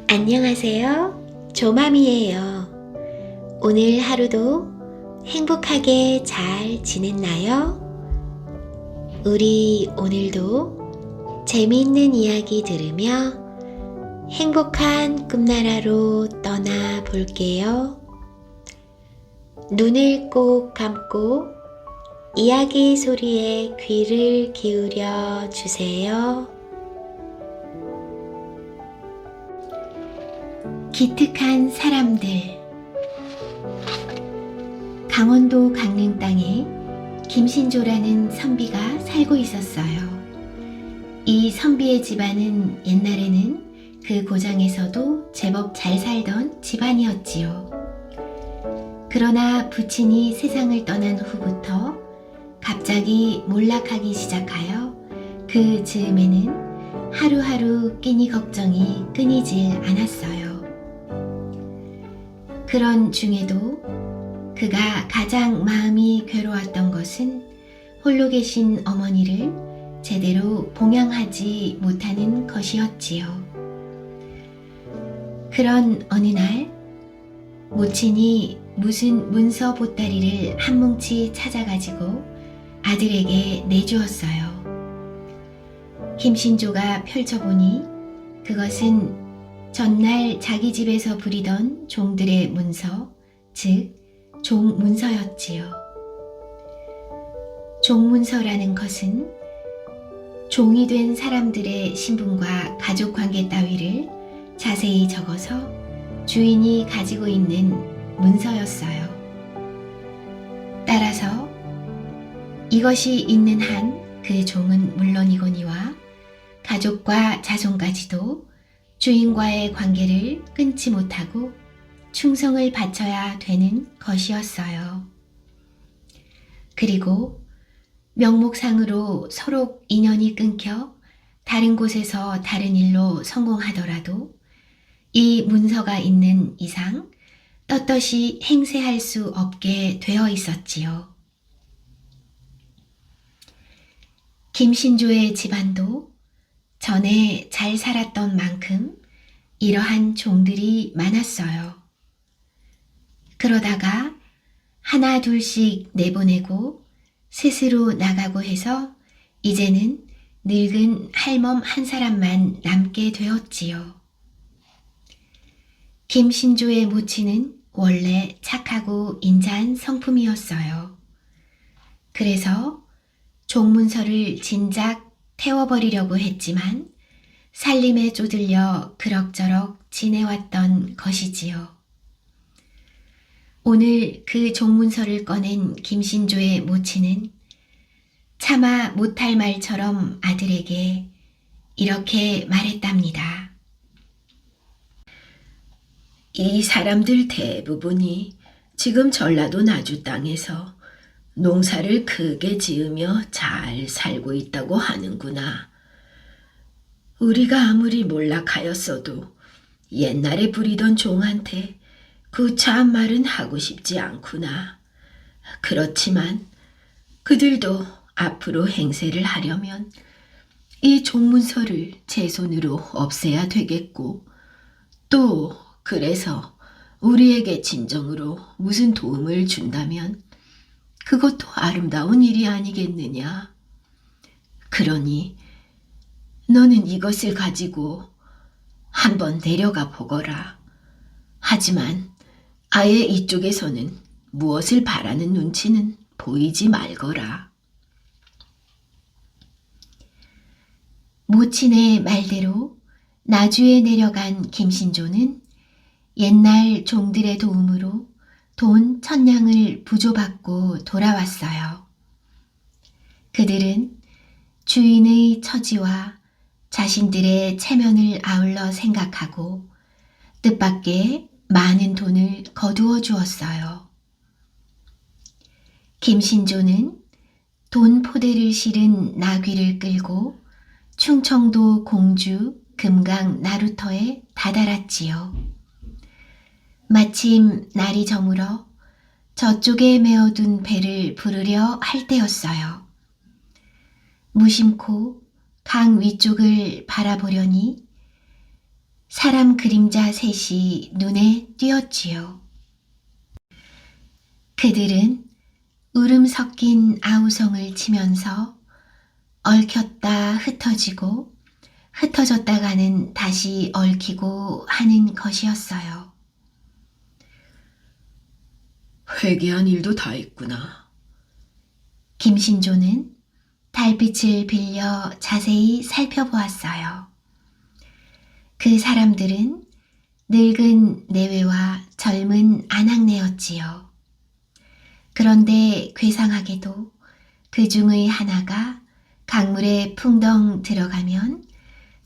안녕하세요. 조맘이에요. 오늘 하루도 행복하게 잘 지냈나요? 우리 오늘도 재미있는 이야기 들으며 행복한 꿈나라로 떠나 볼게요. 눈을 꼭 감고 이야기 소리에 귀를 기울여 주세요. 기특한 사람들. 강원도 강릉 땅에 김신조라는 선비가 살고 있었어요. 이 선비의 집안은 옛날에는 그 고장에서도 제법 잘 살던 집안이었지요. 그러나 부친이 세상을 떠난 후부터 갑자기 몰락하기 시작하여 그 즈음에는 하루하루 끼니 걱정이 끊이질 않았어요. 그런 중에도 그가 가장 마음이 괴로웠던 것은 홀로 계신 어머니를 제대로 봉양하지 못하는 것이었지요. 그런 어느 날 모친이 무슨 문서 보따리를 한 뭉치 찾아가지고 아들에게 내주었어요. 김신조가 펼쳐보니 그것은 전날 자기 집에서 부리던 종들의 문서, 즉 종문서였지요. 종문서라는 것은 종이 된 사람들의 신분과 가족관계 따위를 자세히 적어서 주인이 가지고 있는 문서였어요. 따라서 이것이 있는 한 그 종은 물론이거니와 가족과 자손까지도 주인과의 관계를 끊지 못하고 충성을 바쳐야 되는 것이었어요. 그리고 명목상으로 서로 인연이 끊겨 다른 곳에서 다른 일로 성공하더라도 이 문서가 있는 이상 떳떳이 행세할 수 없게 되어 있었지요. 김신조의 집안도 전에 잘 살았던 만큼 이러한 종들이 많았어요. 그러다가 하나 둘씩 내보내고 스스로 나가고 해서 이제는 늙은 할멈 한 사람만 남게 되었지요. 김신조의 모친은 원래 착하고 인자한 성품이었어요. 그래서 종문서를 진작 태워버리려고 했지만 살림에 쪼들려 그럭저럭 지내왔던 것이지요. 오늘 그 종문서를 꺼낸 김신조의 모친은 차마 못할 말처럼 아들에게 이렇게 말했답니다. 이 사람들 대부분이 지금 전라도 나주 땅에서 농사를 크게 지으며 잘 살고 있다고 하는구나. 우리가 아무리 몰락하였어도 옛날에 부리던 종한테 그 참 말은 하고 싶지 않구나. 그렇지만 그들도 앞으로 행세를 하려면 이 종문서를 제 손으로 없애야 되겠고, 또 그래서 우리에게 진정으로 무슨 도움을 준다면 그것도 아름다운 일이 아니겠느냐. 그러니 너는 이것을 가지고 한번 내려가 보거라. 하지만 아예 이쪽에서는 무엇을 바라는 눈치는 보이지 말거라. 모친의 말대로 나주에 내려간 김신조는 옛날 종들의 도움으로 돈 1000냥을 부조받고 돌아왔어요. 그들은 주인의 처지와 자신들의 체면을 아울러 생각하고 뜻밖의 많은 돈을 거두어 주었어요. 김신조는 돈 포대를 실은 나귀를 끌고 충청도 공주 금강 나루터에 다다랐지요. 마침 날이 저물어 저쪽에 메어둔 배를 부르려 할 때였어요. 무심코 강 위쪽을 바라보려니 사람 그림자 셋이 눈에 띄었지요. 그들은 울음 섞인 아우성을 치면서 얽혔다 흩어지고 흩어졌다가는 다시 얽히고 하는 것이었어요. 회개한 일도 다 있구나. 김신조는 달빛을 빌려 자세히 살펴보았어요. 그 사람들은 늙은 내외와 젊은 아낙네였지요. 그런데 괴상하게도 그 중의 하나가 강물에 풍덩 들어가면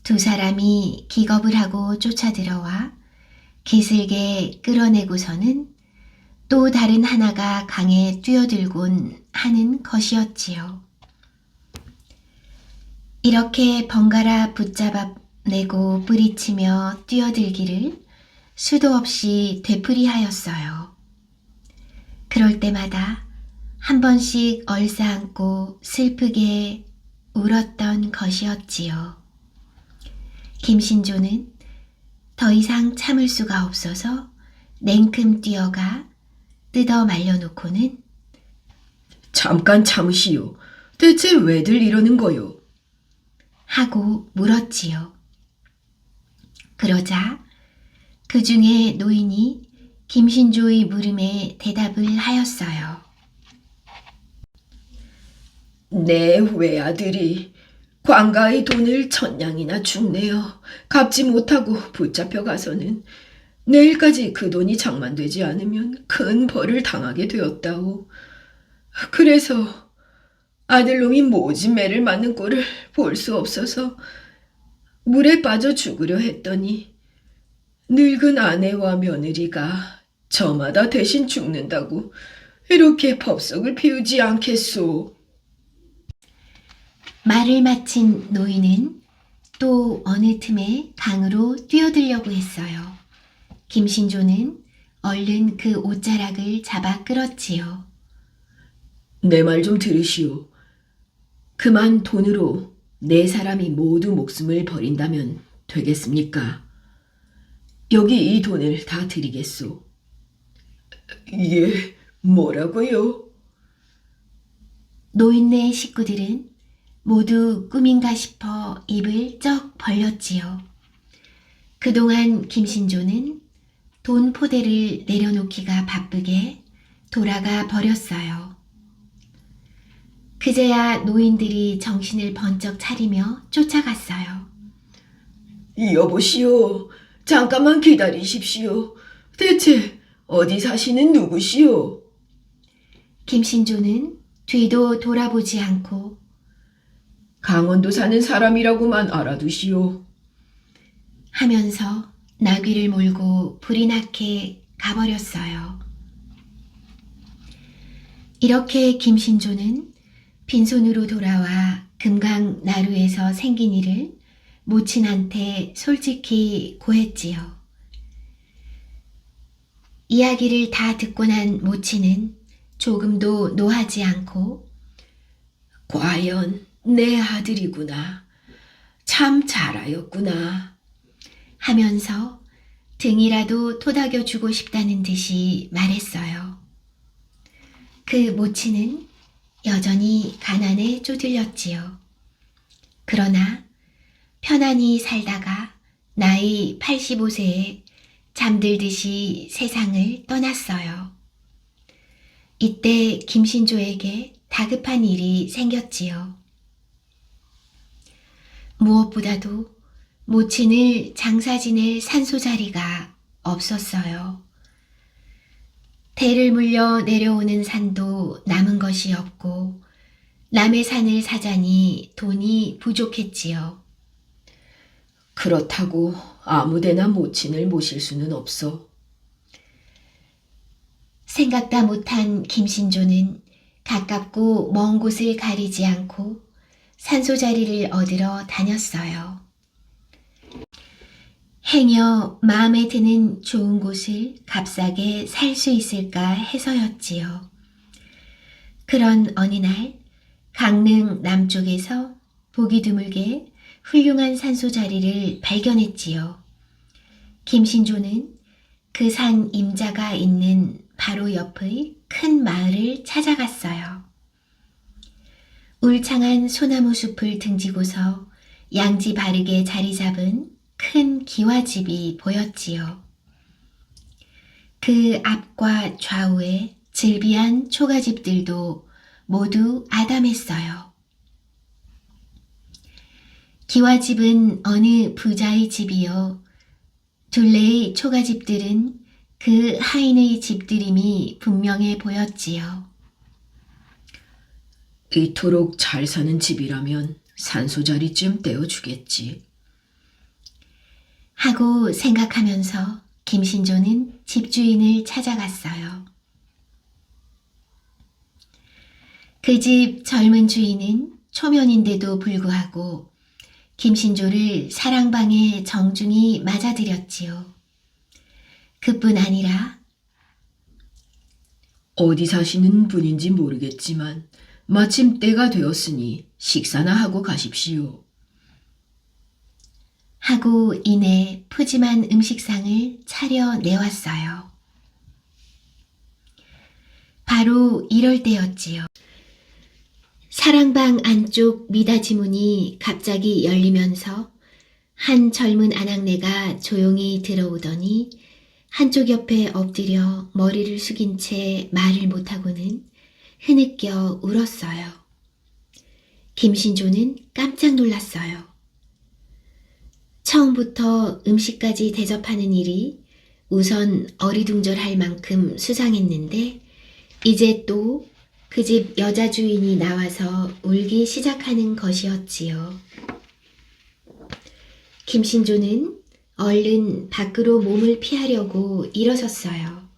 두 사람이 기겁을 하고 쫓아들어와 기슬게 끌어내고서는 또 다른 하나가 강에 뛰어들곤 하는 것이었지요. 이렇게 번갈아 붙잡아 내고 뿌리치며 뛰어들기를 수도 없이 되풀이하였어요. 그럴 때마다 한 번씩 얼싸안고 슬프게 울었던 것이었지요. 김신조는 더 이상 참을 수가 없어서 냉큼 뛰어가 뜯어 말려놓고는 잠깐 참으시오. 대체 왜들 이러는 거요? 하고 물었지요. 그러자 그 중에 노인이 김신조의 물음에 대답을 하였어요. 내 외아들이 관가의 돈을 1000냥이나 죽내어 갚지 못하고 붙잡혀 가서는 내일까지 그 돈이 장만되지 않으면 큰 벌을 당하게 되었다오. 그래서 아들놈이 모진 매를 맞는 꼴을 볼 수 없어서 물에 빠져 죽으려 했더니 늙은 아내와 며느리가 저마다 대신 죽는다고 이렇게 법석을 피우지 않겠소. 말을 마친 노인은 또 어느 틈에 강으로 뛰어들려고 했어요. 김신조는 얼른 그 옷자락을 잡아 끌었지요. 내 말 좀 들으시오. 그만 돈으로 네 사람이 모두 목숨을 버린다면 되겠습니까? 여기 이 돈을 다 드리겠소. 예, 뭐라고요? 노인네 식구들은 모두 꿈인가 싶어 입을 쩍 벌렸지요. 그동안 김신조는 돈 포대를 내려놓기가 바쁘게 돌아가 버렸어요. 그제야 노인들이 정신을 번쩍 차리며 쫓아갔어요. 여보시오, 잠깐만 기다리십시오. 대체 어디 사시는 누구시오? 김신조는 뒤도 돌아보지 않고 강원도 사는 사람이라고만 알아두시오. 하면서 나귀를 몰고 불이 나게 가버렸어요. 이렇게 김신조는 빈손으로 돌아와 금강 나루에서 생긴 일을 모친한테 솔직히 고했지요. 이야기를 다 듣고 난 모친은 조금도 노하지 않고 과연 내 아들이구나. 참 잘하였구나. 하면서 등이라도 토닥여 주고 싶다는 듯이 말했어요. 그 모친은 여전히 가난에 쪼들렸지요. 그러나 편안히 살다가 나이 85세에 잠들듯이 세상을 떠났어요. 이때 김신조에게 다급한 일이 생겼지요. 무엇보다도 모친을 장사 지낼 산소 자리가 없었어요. 대를 물려 내려오는 산도 남은 것이 없고 남의 산을 사자니 돈이 부족했지요. 그렇다고 아무데나 모친을 모실 수는 없어. 생각다 못한 김신조는 가깝고 먼 곳을 가리지 않고 산소 자리를 얻으러 다녔어요. 행여 마음에 드는 좋은 곳을 값싸게 살 수 있을까 해서였지요. 그런 어느 날 강릉 남쪽에서 보기 드물게 훌륭한 산소 자리를 발견했지요. 김신조는 그 산 임자가 있는 바로 옆의 큰 마을을 찾아갔어요. 울창한 소나무 숲을 등지고서 양지 바르게 자리 잡은 큰 기와집이 보였지요. 그 앞과 좌우에 질비한 초가집들도 모두 아담했어요. 기와집은 어느 부자의 집이요. 둘레의 초가집들은 그 하인의 집들임이 분명해 보였지요. 이토록 잘 사는 집이라면 산소자리쯤 떼어주겠지. 하고 생각하면서 김신조는 집주인을 찾아갔어요. 그 집 젊은 주인은 초면인데도 불구하고 김신조를 사랑방에 정중히 맞아들였지요. 그뿐 아니라 어디 사시는 분인지 모르겠지만 마침 때가 되었으니 식사나 하고 가십시오. 하고 이내 푸짐한 음식상을 차려 내왔어요. 바로 이럴 때였지요. 사랑방 안쪽 미닫이 문이 갑자기 열리면서 한 젊은 아낙네가 조용히 들어오더니 한쪽 옆에 엎드려 머리를 숙인 채 말을 못하고는 흐느껴 울었어요. 김신조는 깜짝 놀랐어요. 처음부터 음식까지 대접하는 일이 우선 어리둥절할 만큼 수상했는데 이제 또 그 집 여자 주인이 나와서 울기 시작하는 것이었지요. 김신조는 얼른 밖으로 몸을 피하려고 일어섰어요.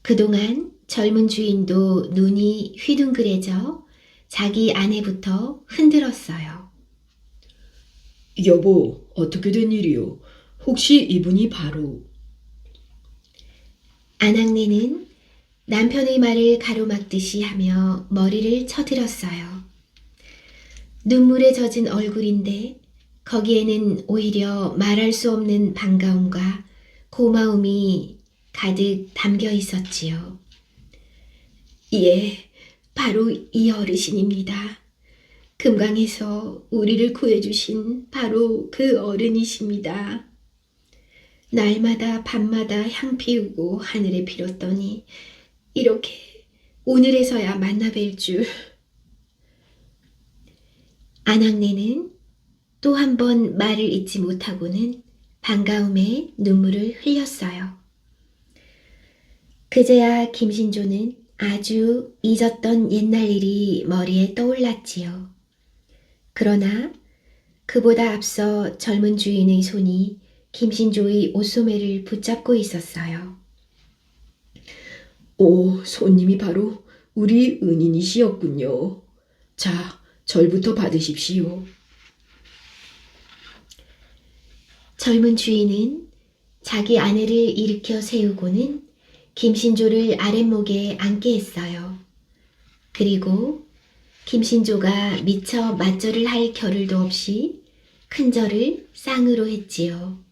그동안 젊은 주인도 눈이 휘둥그레져 자기 아내부터 흔들었어요. 여보, 어떻게 된 일이요? 혹시 이분이 바로... 아낙네는 남편의 말을 가로막듯이 하며 머리를 쳐들었어요. 눈물에 젖은 얼굴인데 거기에는 오히려 말할 수 없는 반가움과 고마움이 가득 담겨 있었지요. 예, 바로 이 어르신입니다. 금강에서 우리를 구해주신 바로 그 어른이십니다. 날마다 밤마다 향 피우고 하늘에 빌었더니 이렇게 오늘에서야 만나 뵐 줄. 아낙네는 또 한 번 말을 잇지 못하고는 반가움에 눈물을 흘렸어요. 그제야 김신조는 아주 잊었던 옛날 일이 머리에 떠올랐지요. 그러나 그보다 앞서 젊은 주인의 손이 김신조의 옷소매를 붙잡고 있었어요. 오, 손님이 바로 우리 은인이시였군요. 자, 절부터 받으십시오. 젊은 주인은 자기 아내를 일으켜 세우고는 김신조를 아랫목에 앉게 했어요. 그리고 김신조가 미처 맞절을 할 겨를도 없이 큰 절을 쌍으로 했지요.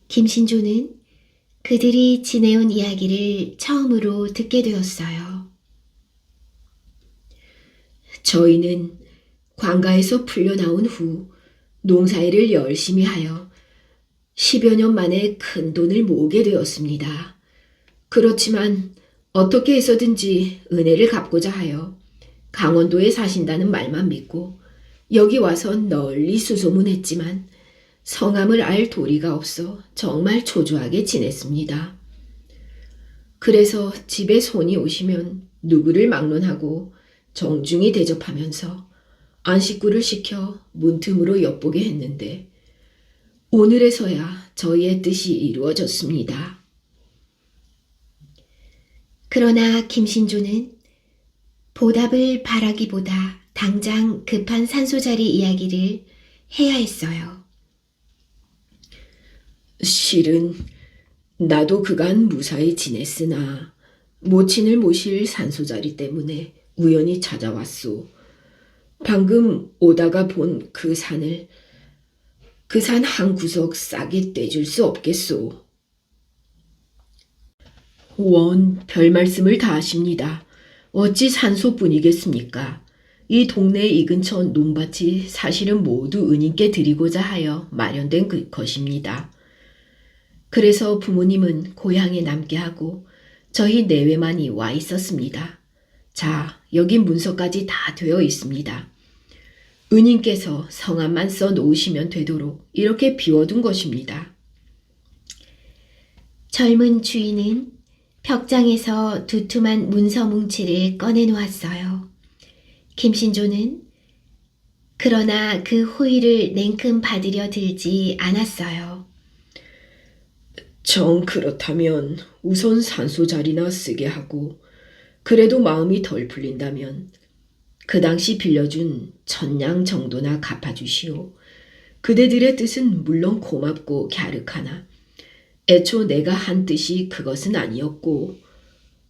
김신조는 그들이 지내온 이야기를 처음으로 듣게 되었어요. 저희는 관가에서 풀려나온 후 농사일을 열심히 하여 10여 년 만에 큰 돈을 모으게 되었습니다. 그렇지만 어떻게 해서든지 은혜를 갚고자 하여 강원도에 사신다는 말만 믿고 여기 와서 널리 수소문했지만 성함을 알 도리가 없어 정말 초조하게 지냈습니다. 그래서 집에 손이 오시면 누구를 막론하고 정중히 대접하면서 안식구를 시켜 문틈으로 엿보게 했는데 오늘에서야 저희의 뜻이 이루어졌습니다. 그러나 김신조는 보답을 바라기보다 당장 급한 산소자리 이야기를 해야 했어요. 실은 나도 그간 무사히 지냈으나 모친을 모실 산소자리 때문에 우연히 찾아왔소. 방금 오다가 본 그 산을, 그 산 한 구석 싸게 떼줄 수 없겠소. 별 말씀을 다 하십니다. 어찌 산소뿐이겠습니까? 이 동네 이 근처 논밭이 사실은 모두 은인께 드리고자 하여 마련된 것입니다. 그래서 부모님은 고향에 남게 하고 저희 내외만이 와 있었습니다. 자, 여기 문서까지 다 되어 있습니다. 은인께서 성함만 써 놓으시면 되도록 이렇게 비워둔 것입니다. 젊은 주인은 벽장에서 두툼한 문서 뭉치를 꺼내놓았어요. 김신조는 그러나 그 호의를 냉큼 받으려 들지 않았어요. 정 그렇다면 우선 산소 자리나 쓰게 하고 그래도 마음이 덜 풀린다면 그 당시 빌려준 1000냥 정도나 갚아주시오. 그대들의 뜻은 물론 고맙고 갸륵하나 애초 내가 한 뜻이 그것은 아니었고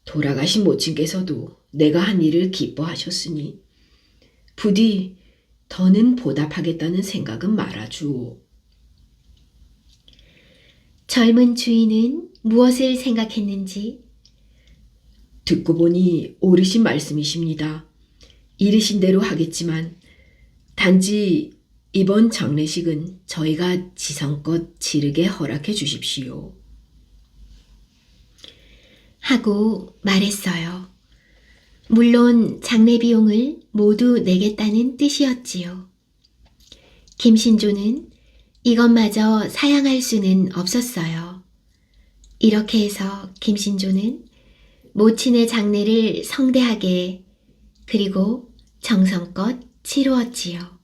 돌아가신 모친께서도 내가 한 일을 기뻐하셨으니 부디 더는 보답하겠다는 생각은 말아주오. 젊은 주인은 무엇을 생각했는지 듣고 보니 옳으신 말씀이십니다. 이르신 대로 하겠지만 단지 이번 장례식은 저희가 지성껏 지르게 허락해 주십시오. 하고 말했어요. 물론 장례 비용을 모두 내겠다는 뜻이었지요. 김신조는 이것마저 사양할 수는 없었어요. 이렇게 해서 김신조는 모친의 장례를 성대하게 그리고 정성껏 치루었지요.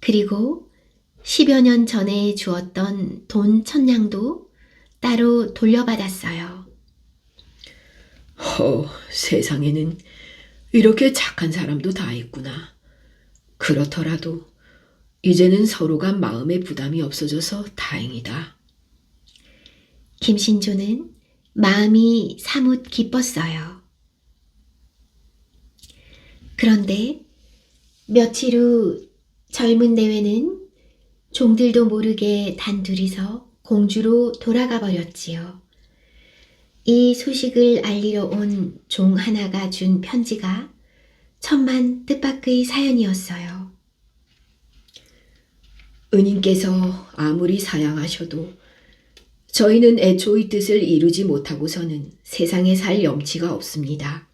그리고 10여 년 전에 주었던 돈 1000냥도 따로 돌려받았어요. 세상에는 이렇게 착한 사람도 다 있구나. 그렇더라도 이제는 서로가 마음의 부담이 없어져서 다행이다. 김신조는 마음이 사뭇 기뻤어요. 그런데 며칠 후 젊은 내외는 종들도 모르게 단둘이서 공주로 돌아가 버렸지요. 이 소식을 알리러 온 종 하나가 준 편지가 천만 뜻밖의 사연이었어요. 은인께서 아무리 사양하셔도 저희는 애초의 뜻을 이루지 못하고서는 세상에 살 염치가 없습니다.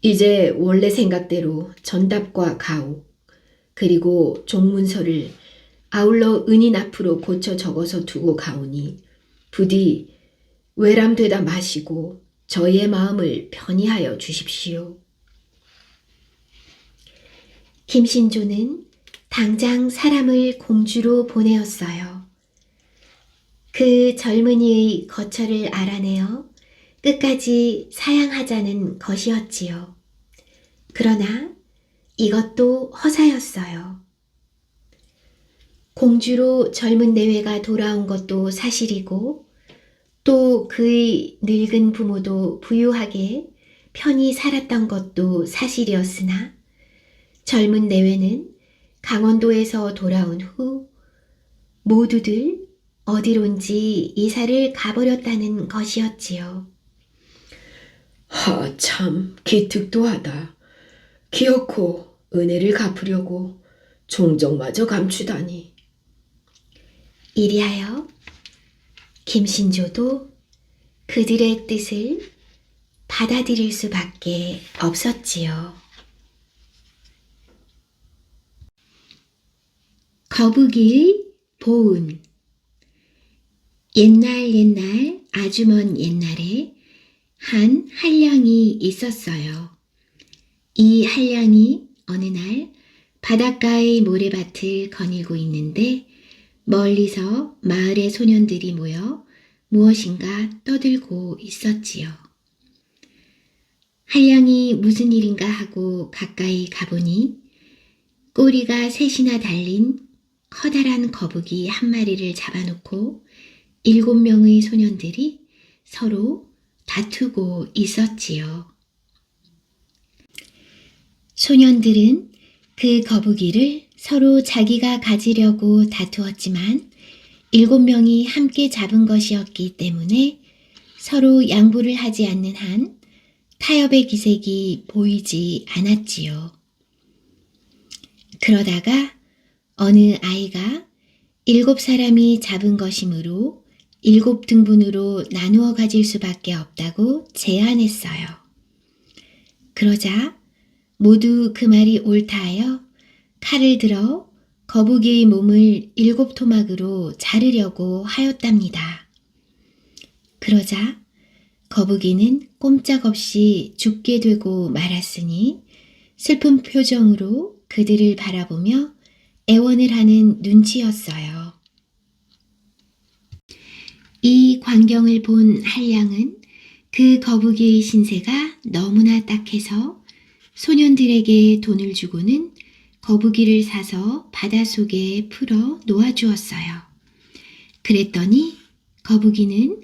이제 원래 생각대로 전답과 가옥 그리고 종문서를 아울러 은인 앞으로 고쳐 적어서 두고 가오니 부디 외람되다 마시고 저희의 마음을 편히 하여 주십시오. 김신조는 당장 사람을 공주로 보내었어요. 그 젊은이의 거처를 알아내어 끝까지 사양하자는 것이었지요. 그러나 이것도 허사였어요. 공주로 젊은 내외가 돌아온 것도 사실이고 또 그의 늙은 부모도 부유하게 편히 살았던 것도 사실이었으나 젊은 내외는 강원도에서 돌아온 후 모두들 어디론지 이사를 가버렸다는 것이었지요. 참 기특도하다. 기어코 은혜를 갚으려고 종정마저 감추다니. 이리하여 김신조도 그들의 뜻을 받아들일 수밖에 없었지요. 거북이의 보은. 옛날 아주 먼 옛날에 한 한량이 있었어요. 이 한량이 어느 날 바닷가의 모래밭을 거닐고 있는데 멀리서 마을의 소년들이 모여 무엇인가 떠들고 있었지요. 한량이 무슨 일인가 하고 가까이 가보니 꼬리가 셋이나 달린 커다란 거북이 한 마리를 잡아놓고 7명의 소년들이 서로 다투고 있었지요. 소년들은 그 거북이를 서로 자기가 가지려고 다투었지만 7명이 함께 잡은 것이었기 때문에 서로 양보를 하지 않는 한 타협의 기색이 보이지 않았지요. 그러다가 어느 아이가 7사람이 잡은 것이므로 7등분으로 나누어 가질 수밖에 없다고 제안했어요. 그러자 모두 그 말이 옳다 하여 칼을 들어 거북이의 몸을 7토막으로 자르려고 하였답니다. 그러자 거북이는 꼼짝없이 죽게 되고 말았으니 슬픈 표정으로 그들을 바라보며 애원을 하는 눈치였어요. 이 광경을 본 한량은 그 거북이의 신세가 너무나 딱해서 소년들에게 돈을 주고는 거북이를 사서 바닷속에 풀어 놓아주었어요. 그랬더니 거북이는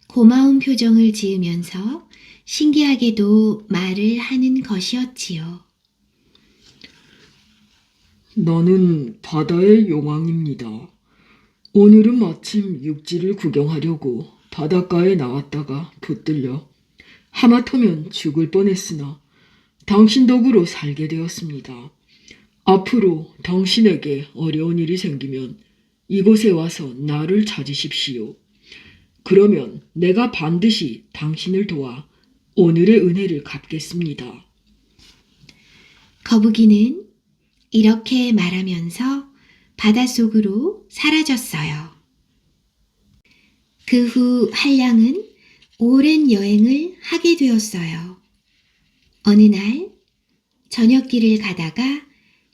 고마운 표정을 지으면서 신기하게도 말을 하는 것이었지요. 나는 바다의 용왕입니다. 오늘은 마침 육지를 구경하려고 바닷가에 나왔다가 붙들려 하마터면 죽을 뻔했으나 당신 덕으로 살게 되었습니다. 앞으로 당신에게 어려운 일이 생기면 이곳에 와서 나를 찾으십시오. 그러면 내가 반드시 당신을 도와 오늘의 은혜를 갚겠습니다. 거북이는 이렇게 말하면서 바닷속으로 사라졌어요. 그 후 한량은 오랜 여행을 하게 되었어요. 어느 날 저녁길을 가다가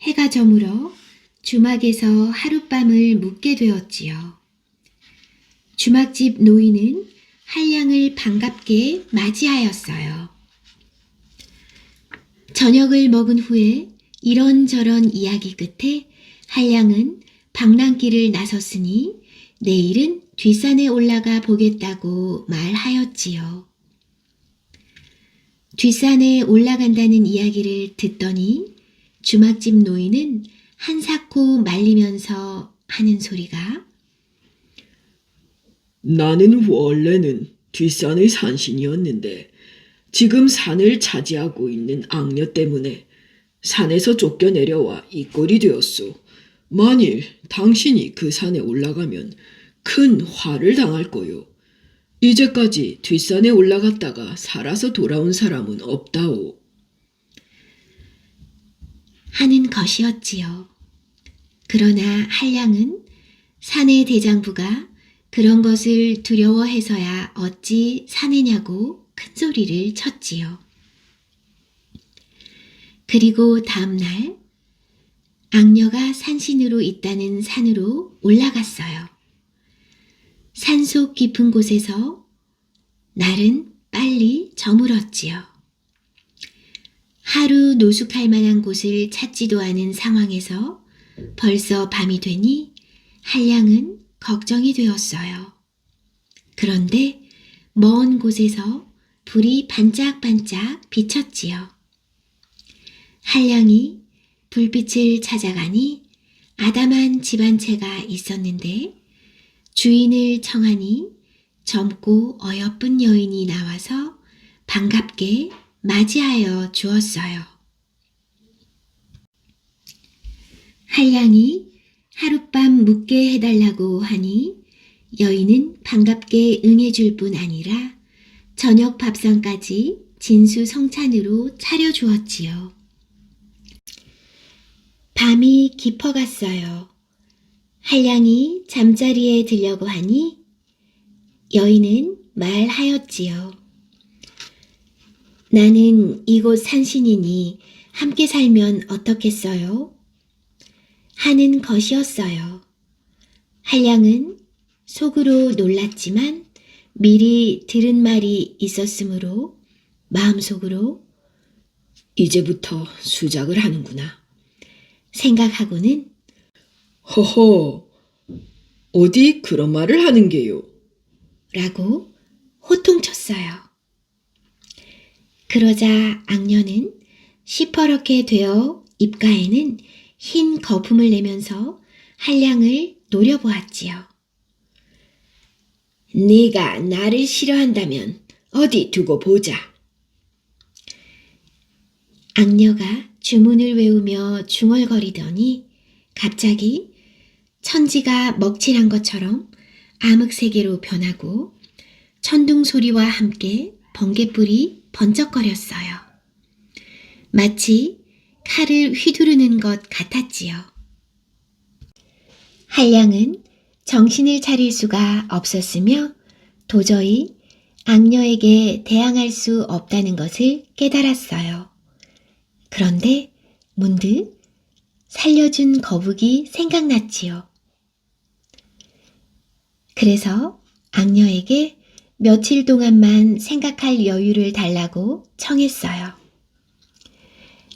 해가 저물어 주막에서 하룻밤을 묵게 되었지요. 주막집 노인은 한량을 반갑게 맞이하였어요. 저녁을 먹은 후에 이런저런 이야기 끝에 한량은 방랑길을 나섰으니 내일은 뒷산에 올라가 보겠다고 말하였지요. 뒷산에 올라간다는 이야기를 듣더니 주막집 노인은 한사코 말리면서 하는 소리가 나는 원래는 뒷산의 산신이었는데 지금 산을 차지하고 있는 악녀 때문에 산에서 쫓겨내려와 이 꼴이 되었소. 만일 당신이 그 산에 올라가면 큰 화를 당할 거요. 이제까지 뒷산에 올라갔다가 살아서 돌아온 사람은 없다오. 하는 것이었지요. 그러나 한량은 산의 대장부가 그런 것을 두려워해서야 어찌 사내냐고 큰 소리를 쳤지요. 그리고 다음 날 악녀가 산신으로 있다는 산으로 올라갔어요. 산속 깊은 곳에서 날은 빨리 저물었지요. 하루 노숙할 만한 곳을 찾지도 않은 상황에서 벌써 밤이 되니 한량은 걱정이 되었어요. 그런데 먼 곳에서 불이 반짝반짝 비쳤지요. 한량이 불빛을 찾아가니 아담한 집 한 채가 있었는데 주인을 청하니 젊고 어여쁜 여인이 나와서 반갑게 맞이하여 주었어요. 한량이 하룻밤 묵게 해달라고 하니 여인은 반갑게 응해줄 뿐 아니라 저녁 밥상까지 진수성찬으로 차려주었지요. 밤이 깊어갔어요. 한량이 잠자리에 들려고 하니 여인은 말하였지요. 나는 이곳 산신이니 함께 살면 어떻겠어요? 하는 것이었어요. 한량은 속으로 놀랐지만 미리 들은 말이 있었으므로 마음속으로 이제부터 수작을 하는구나. 생각하고는 허허, 어디 그런 말을 하는 게요? 라고 호통쳤어요. 그러자 악녀는 시퍼렇게 되어 입가에는 흰 거품을 내면서 한량을 노려보았지요. 네가 나를 싫어한다면 어디 두고 보자. 악녀가 주문을 외우며 중얼거리더니 갑자기 천지가 먹칠한 것처럼 암흑세계로 변하고 천둥 소리와 함께 번갯불이 번쩍거렸어요. 마치 칼을 휘두르는 것 같았지요. 한량은 정신을 차릴 수가 없었으며 도저히 악녀에게 대항할 수 없다는 것을 깨달았어요. 그런데 문득 살려준 거북이 생각났지요. 그래서 악녀에게 며칠 동안만 생각할 여유를 달라고 청했어요.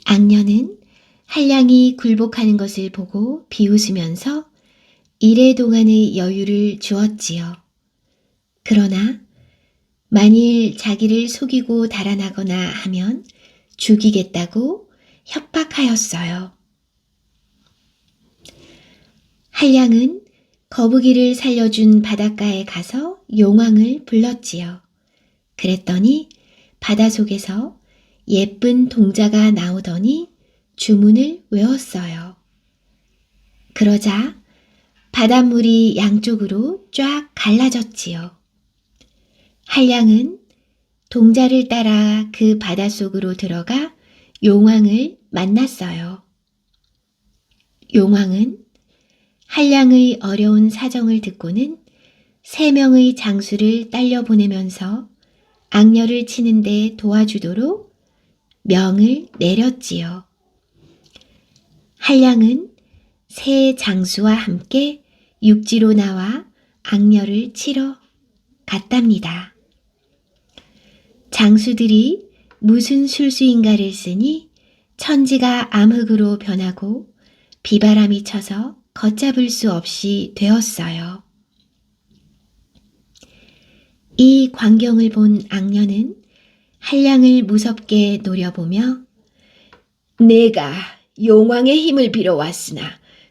악녀는 한량이 굴복하는 것을 보고 비웃으면서 이래 동안의 여유를 주었지요. 그러나 만일 자기를 속이고 달아나거나 하면 죽이겠다고 협박하였어요. 한량은 거북이를 살려준 바닷가에 가서 용왕을 불렀지요. 그랬더니 바닷속에서 예쁜 동자가 나오더니 주문을 외웠어요. 그러자 바닷물이 양쪽으로 쫙 갈라졌지요. 한량은 동자를 따라 그 바닷속으로 들어가 용왕을 만났어요. 용왕은 한량의 어려운 사정을 듣고는 3명의 장수를 딸려 보내면서 악녀를 치는데 도와주도록 명을 내렸지요. 한량은 새 장수와 함께 육지로 나와 악녀를 치러 갔답니다. 장수들이 무슨 술수인가를 쓰니 천지가 암흑으로 변하고 비바람이 쳐서 걷잡을 수 없이 되었어요. 이 광경을 본 악녀는 한량을 무섭게 노려보며 내가 용왕의 힘을 빌어왔으나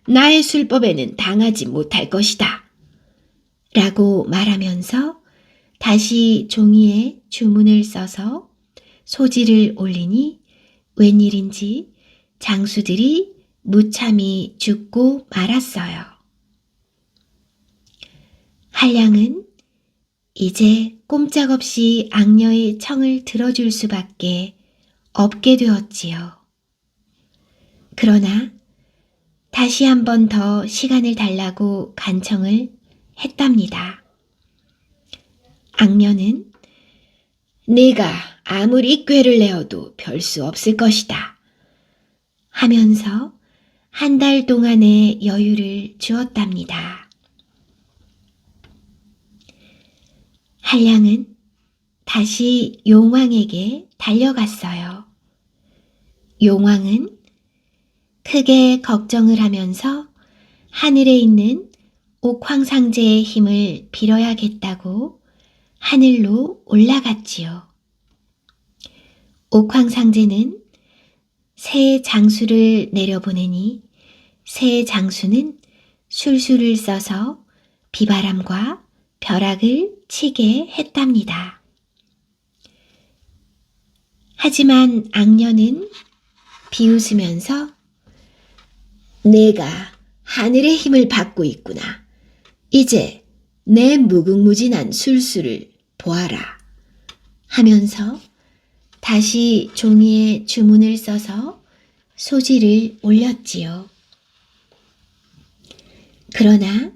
나의 술법에는 당하지 못할 것이다. 라고 말하면서 다시 종이에 주문을 써서 소지를 올리니 웬일인지 장수들이 무참히 죽고 말았어요. 한량은 이제 꼼짝없이 악녀의 청을 들어줄 수밖에 없게 되었지요. 그러나 다시 한 번 더 시간을 달라고 간청을 했답니다. 악녀는 네가 아무리 꾀를 내어도 별 수 없을 것이다. 하면서 한 달 동안의 여유를 주었답니다. 한량은 다시 용왕에게 달려갔어요. 용왕은 크게 걱정을 하면서 하늘에 있는 옥황상제의 힘을 빌어야겠다고 하늘로 올라갔지요. 옥황상제는 새 장수를 내려보내니 새 장수는 술수를 써서 비바람과 벼락을 치게 했답니다. 하지만 악녀는 비웃으면서 내가 하늘의 힘을 받고 있구나. 이제 내 무궁무진한 술수를 보아라. 하면서 다시 종이에 주문을 써서 소지를 올렸지요. 그러나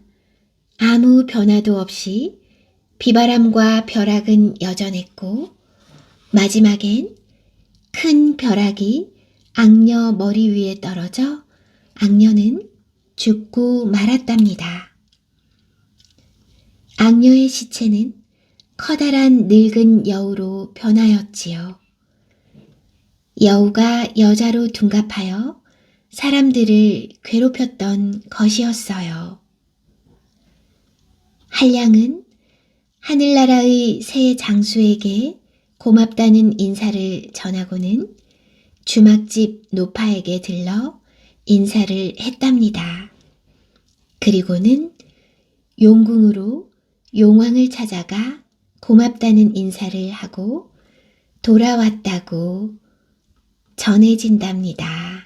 아무 변화도 없이 비바람과 벼락은 여전했고 마지막엔 큰 벼락이 악녀 머리 위에 떨어져 악녀는 죽고 말았답니다. 악녀의 시체는 커다란 늙은 여우로 변하였지요. 여우가 여자로 둔갑하여 사람들을 괴롭혔던 것이었어요. 한량은 하늘나라의 새 장수에게 고맙다는 인사를 전하고는 주막집 노파에게 들러 인사를 했답니다. 그리고는 용궁으로 용왕을 찾아가 고맙다는 인사를 하고 돌아왔다고 전해진답니다.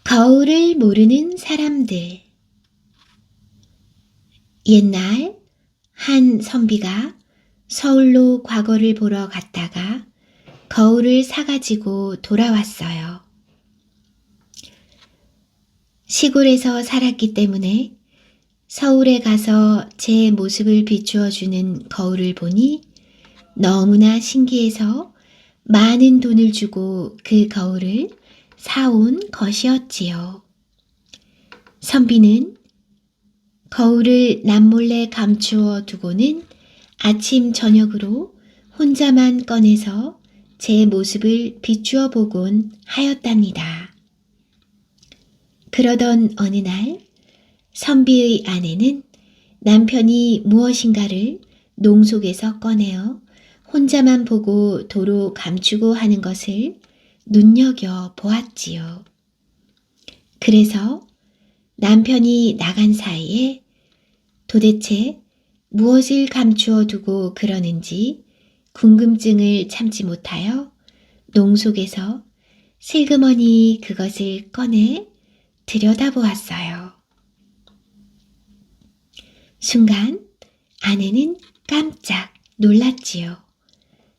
거울을 모르는 사람들. 옛날 한 선비가 서울로 과거를 보러 갔다가 거울을 사가지고 돌아왔어요. 시골에서 살았기 때문에 서울에 가서 제 모습을 비추어주는 거울을 보니 너무나 신기해서 많은 돈을 주고 그 거울을 사온 것이었지요. 선비는 거울을 남몰래 감추어 두고는 아침 저녁으로 혼자만 꺼내서 제 모습을 비추어 보곤 하였답니다. 그러던 어느 날 선비의 아내는 남편이 무엇인가를 농 속에서 꺼내어 혼자만 보고 도로 감추고 하는 것을 눈여겨 보았지요. 그래서 남편이 나간 사이에 도대체 무엇을 감추어 두고 그러는지 궁금증을 참지 못하여 농 속에서 슬그머니 그것을 꺼내 들여다보았어요. 순간 아내는 깜짝 놀랐지요.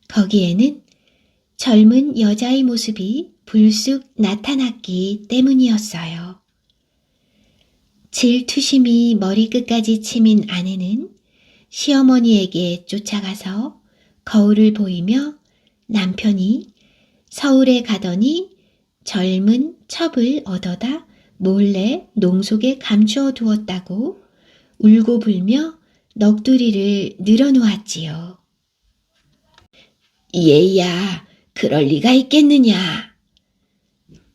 거기에는 젊은 여자의 모습이 불쑥 나타났기 때문이었어요. 질투심이 머리끝까지 치민 아내는 시어머니에게 쫓아가서 거울을 보이며 남편이 서울에 가더니 젊은 첩을 얻어다 몰래 농 속에 감추어 두었다고 울고 불며 넋두리를 늘어놓았지요. 얘야, 그럴 리가 있겠느냐.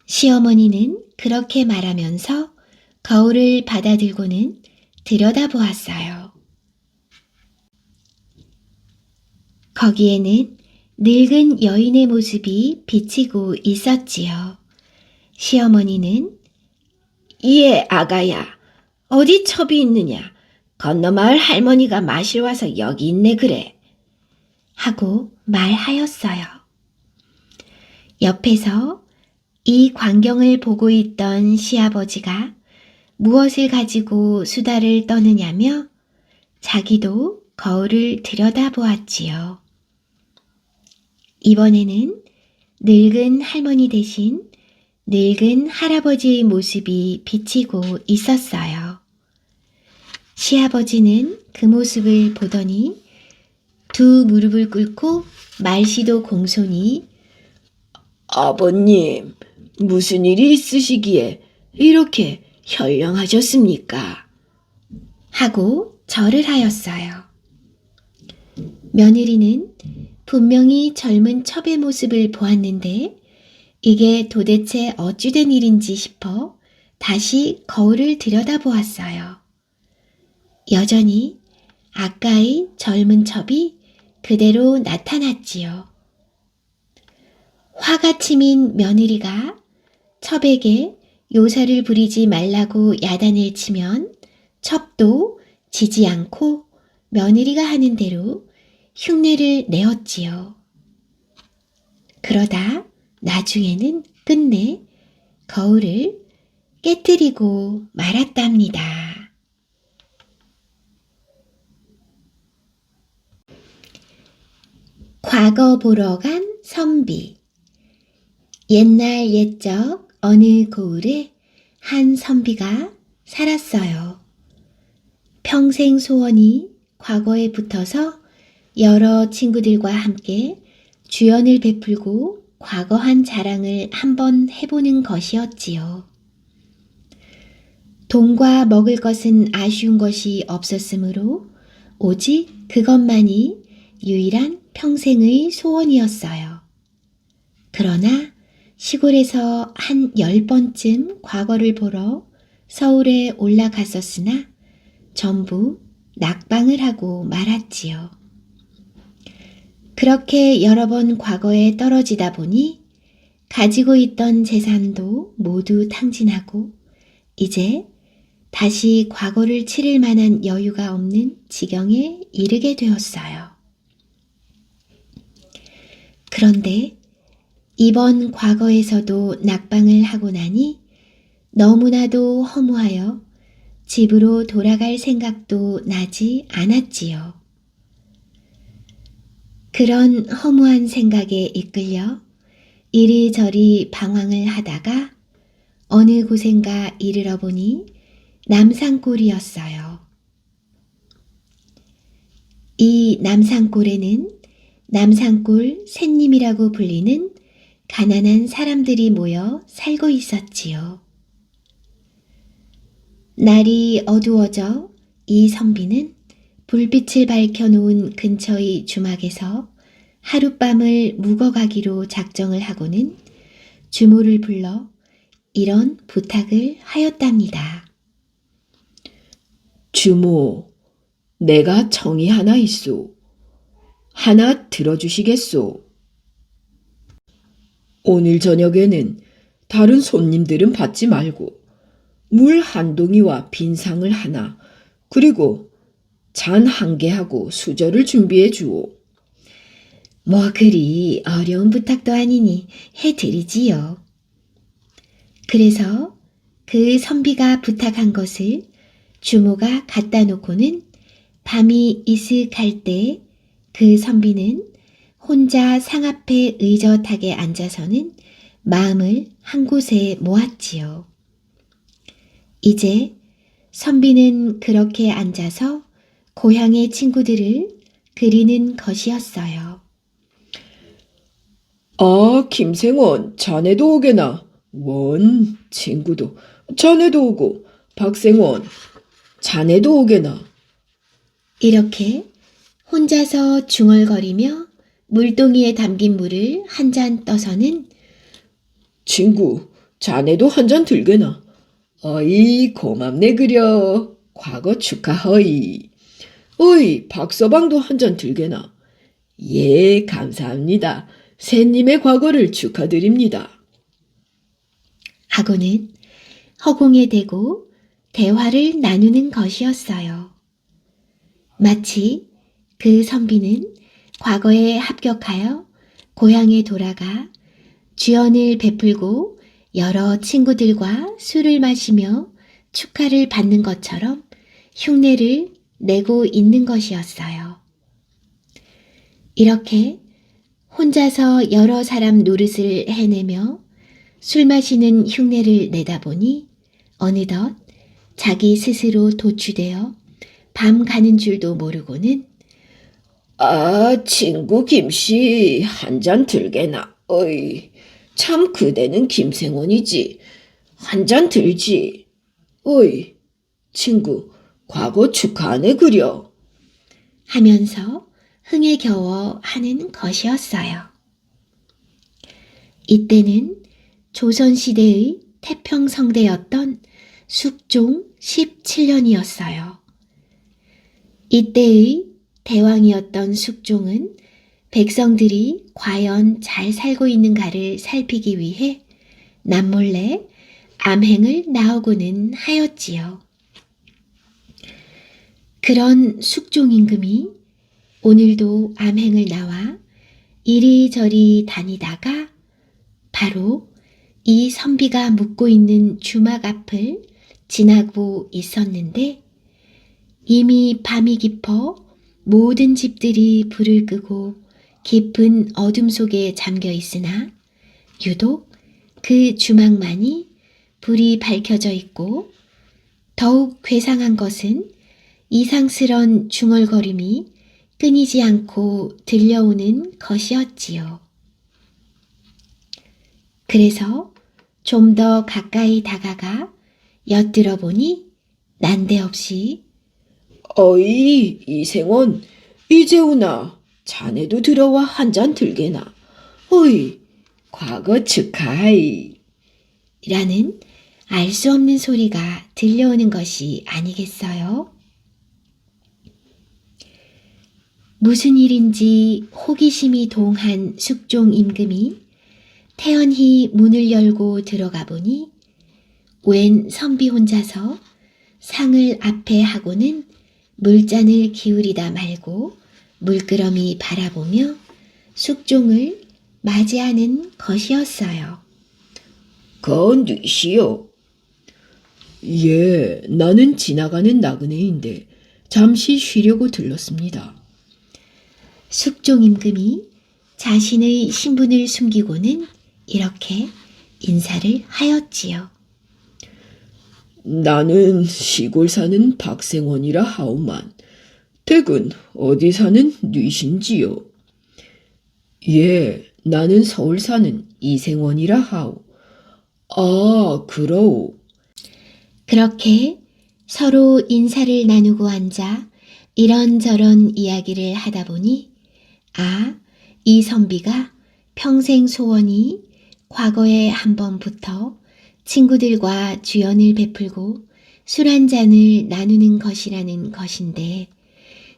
시어머니는 그렇게 말하면서 거울을 받아들고는 들여다보았어요. 거기에는 늙은 여인의 모습이 비치고 있었지요. 시어머니는 예, 아가야, 어디 첩이 있느냐? 건너마을 할머니가 마시러 와서 여기 있네 그래. 하고 말하였어요. 옆에서 이 광경을 보고 있던 시아버지가 무엇을 가지고 수다를 떠느냐며 자기도 거울을 들여다보았지요. 이번에는 늙은 할머니 대신 늙은 할아버지의 모습이 비치고 있었어요. 시아버지는 그 모습을 보더니 두 무릎을 꿇고 말씨도 공손히 아버님, 무슨 일이 있으시기에 이렇게 현령하셨습니까? 하고 절을 하였어요. 며느리는 분명히 젊은 첩의 모습을 보았는데 이게 도대체 어찌된 일인지 싶어 다시 거울을 들여다보았어요. 여전히 아까의 젊은 첩이 그대로 나타났지요. 화가 치민 며느리가 첩에게 요사를 부리지 말라고 야단을 치면 첩도 지지 않고 며느리가 하는 대로 흉내를 내었지요. 그러다 나중에는 끝내 거울을 깨뜨리고 말았답니다. 과거 보러 간 선비. 옛날 옛적 어느 고을에 한 선비가 살았어요. 평생 소원이 과거에 붙어서 여러 친구들과 함께 주연을 베풀고 과거한 자랑을 한번 해보는 것이었지요. 돈과 먹을 것은 아쉬운 것이 없었으므로 오직 그것만이 유일한 평생의 소원이었어요. 그러나 시골에서 한 10번쯤 과거를 보러 서울에 올라갔었으나 전부 낙방을 하고 말았지요. 그렇게 여러 번 과거에 떨어지다 보니 가지고 있던 재산도 모두 탕진하고 이제 다시 과거를 치를 만한 여유가 없는 지경에 이르게 되었어요. 그런데 이번 과거에서도 낙방을 하고 나니 너무나도 허무하여 집으로 돌아갈 생각도 나지 않았지요. 그런 허무한 생각에 이끌려 이리저리 방황을 하다가 어느 곳엔가 이르러 보니 남산골이었어요. 이 남산골에는 남산골 샌님이라고 불리는 가난한 사람들이 모여 살고 있었지요. 날이 어두워져 이 선비는 불빛을 밝혀놓은 근처의 주막에서 하룻밤을 묵어가기로 작정을 하고는 주모를 불러 이런 부탁을 하였답니다. 주모, 내가 정이 하나 있소. 하나 들어주시겠소? 오늘 저녁에는 다른 손님들은 받지 말고 물 한 동이와 빈상을 하나, 그리고 잔 한 개하고 수저를 준비해 주오. 뭐 그리 어려운 부탁도 아니니 해드리지요. 그래서 그 선비가 부탁한 것을 주모가 갖다 놓고는 밤이 이슥할 때 그 선비는 혼자 상 앞에 의젓하게 앉아서는 마음을 한 곳에 모았지요. 이제 선비는 그렇게 앉아서 고향의 친구들을 그리는 것이었어요. 아, 김생원, 자네도 오게나. 원, 친구도, 자네도 오고, 박생원, 자네도 오게나. 이렇게 혼자서 중얼거리며 물동이에 담긴 물을 한 잔 떠서는 친구, 자네도 한 잔 들게나. 어이, 고맙네 그려. 과거 축하허이. 어이, 박서방도 한 잔 들게나. 예, 감사합니다. 새님의 과거를 축하드립니다. 하고는 허공에 대고 대화를 나누는 것이었어요. 마치 그 선비는 과거에 합격하여 고향에 돌아가 주연을 베풀고 여러 친구들과 술을 마시며 축하를 받는 것처럼 흉내를 내고 있는 것이었어요. 이렇게 혼자서 여러 사람 노릇을 해내며 술 마시는 흉내를 내다 보니 어느덧 자기 스스로 도취되어 밤 가는 줄도 모르고는 아, 친구 김씨, 한 잔 들게나. 어이, 참 그대는 김생원이지. 한 잔 들지. 어이, 친구, 과거 축하하네 그려. 하면서 흥에 겨워 하는 것이었어요. 이때는 조선시대의 태평성대였던 숙종 17년이었어요. 이때의 대왕이었던 숙종은 백성들이 과연 잘 살고 있는가를 살피기 위해 남몰래 암행을 나오고는 하였지요. 그런 숙종 임금이 오늘도 암행을 나와 이리저리 다니다가 바로 이 선비가 묵고 있는 주막 앞을 지나고 있었는데 이미 밤이 깊어 모든 집들이 불을 끄고 깊은 어둠 속에 잠겨 있으나 유독 그 주막만이 불이 밝혀져 있고 더욱 괴상한 것은 이상스런 중얼거림이 끊이지 않고 들려오는 것이었지요. 그래서 좀 더 가까이 다가가 엿들어 보니 난데없이 어이, 이생원, 이제 오나. 자네도 들어와 한 잔 들게나. 어이, 과거 축하하이. 라는 알 수 없는 소리가 들려오는 것이 아니겠어요? 무슨 일인지 호기심이 동한 숙종 임금이 태연히 문을 열고 들어가 보니 웬 선비 혼자서 상을 앞에 하고는 물잔을 기울이다 말고 물끄러미 바라보며 숙종을 맞이하는 것이었어요. 건두시오. 예, 나는 지나가는 나그네인데 잠시 쉬려고 들렀습니다. 숙종 임금이 자신의 신분을 숨기고는 이렇게 인사를 하였지요. 나는 시골 사는 박생원이라 하오만 댁은 어디 사는 뉘신지요? 예, 나는 서울 사는 이생원이라 하오. 아, 그러오. 그렇게 서로 인사를 나누고 앉아 이런저런 이야기를 하다 보니 이 선비가 평생 소원이 과거에 한번 붙어 친구들과 주연을 베풀고 술 한 잔을 나누는 것이라는 것인데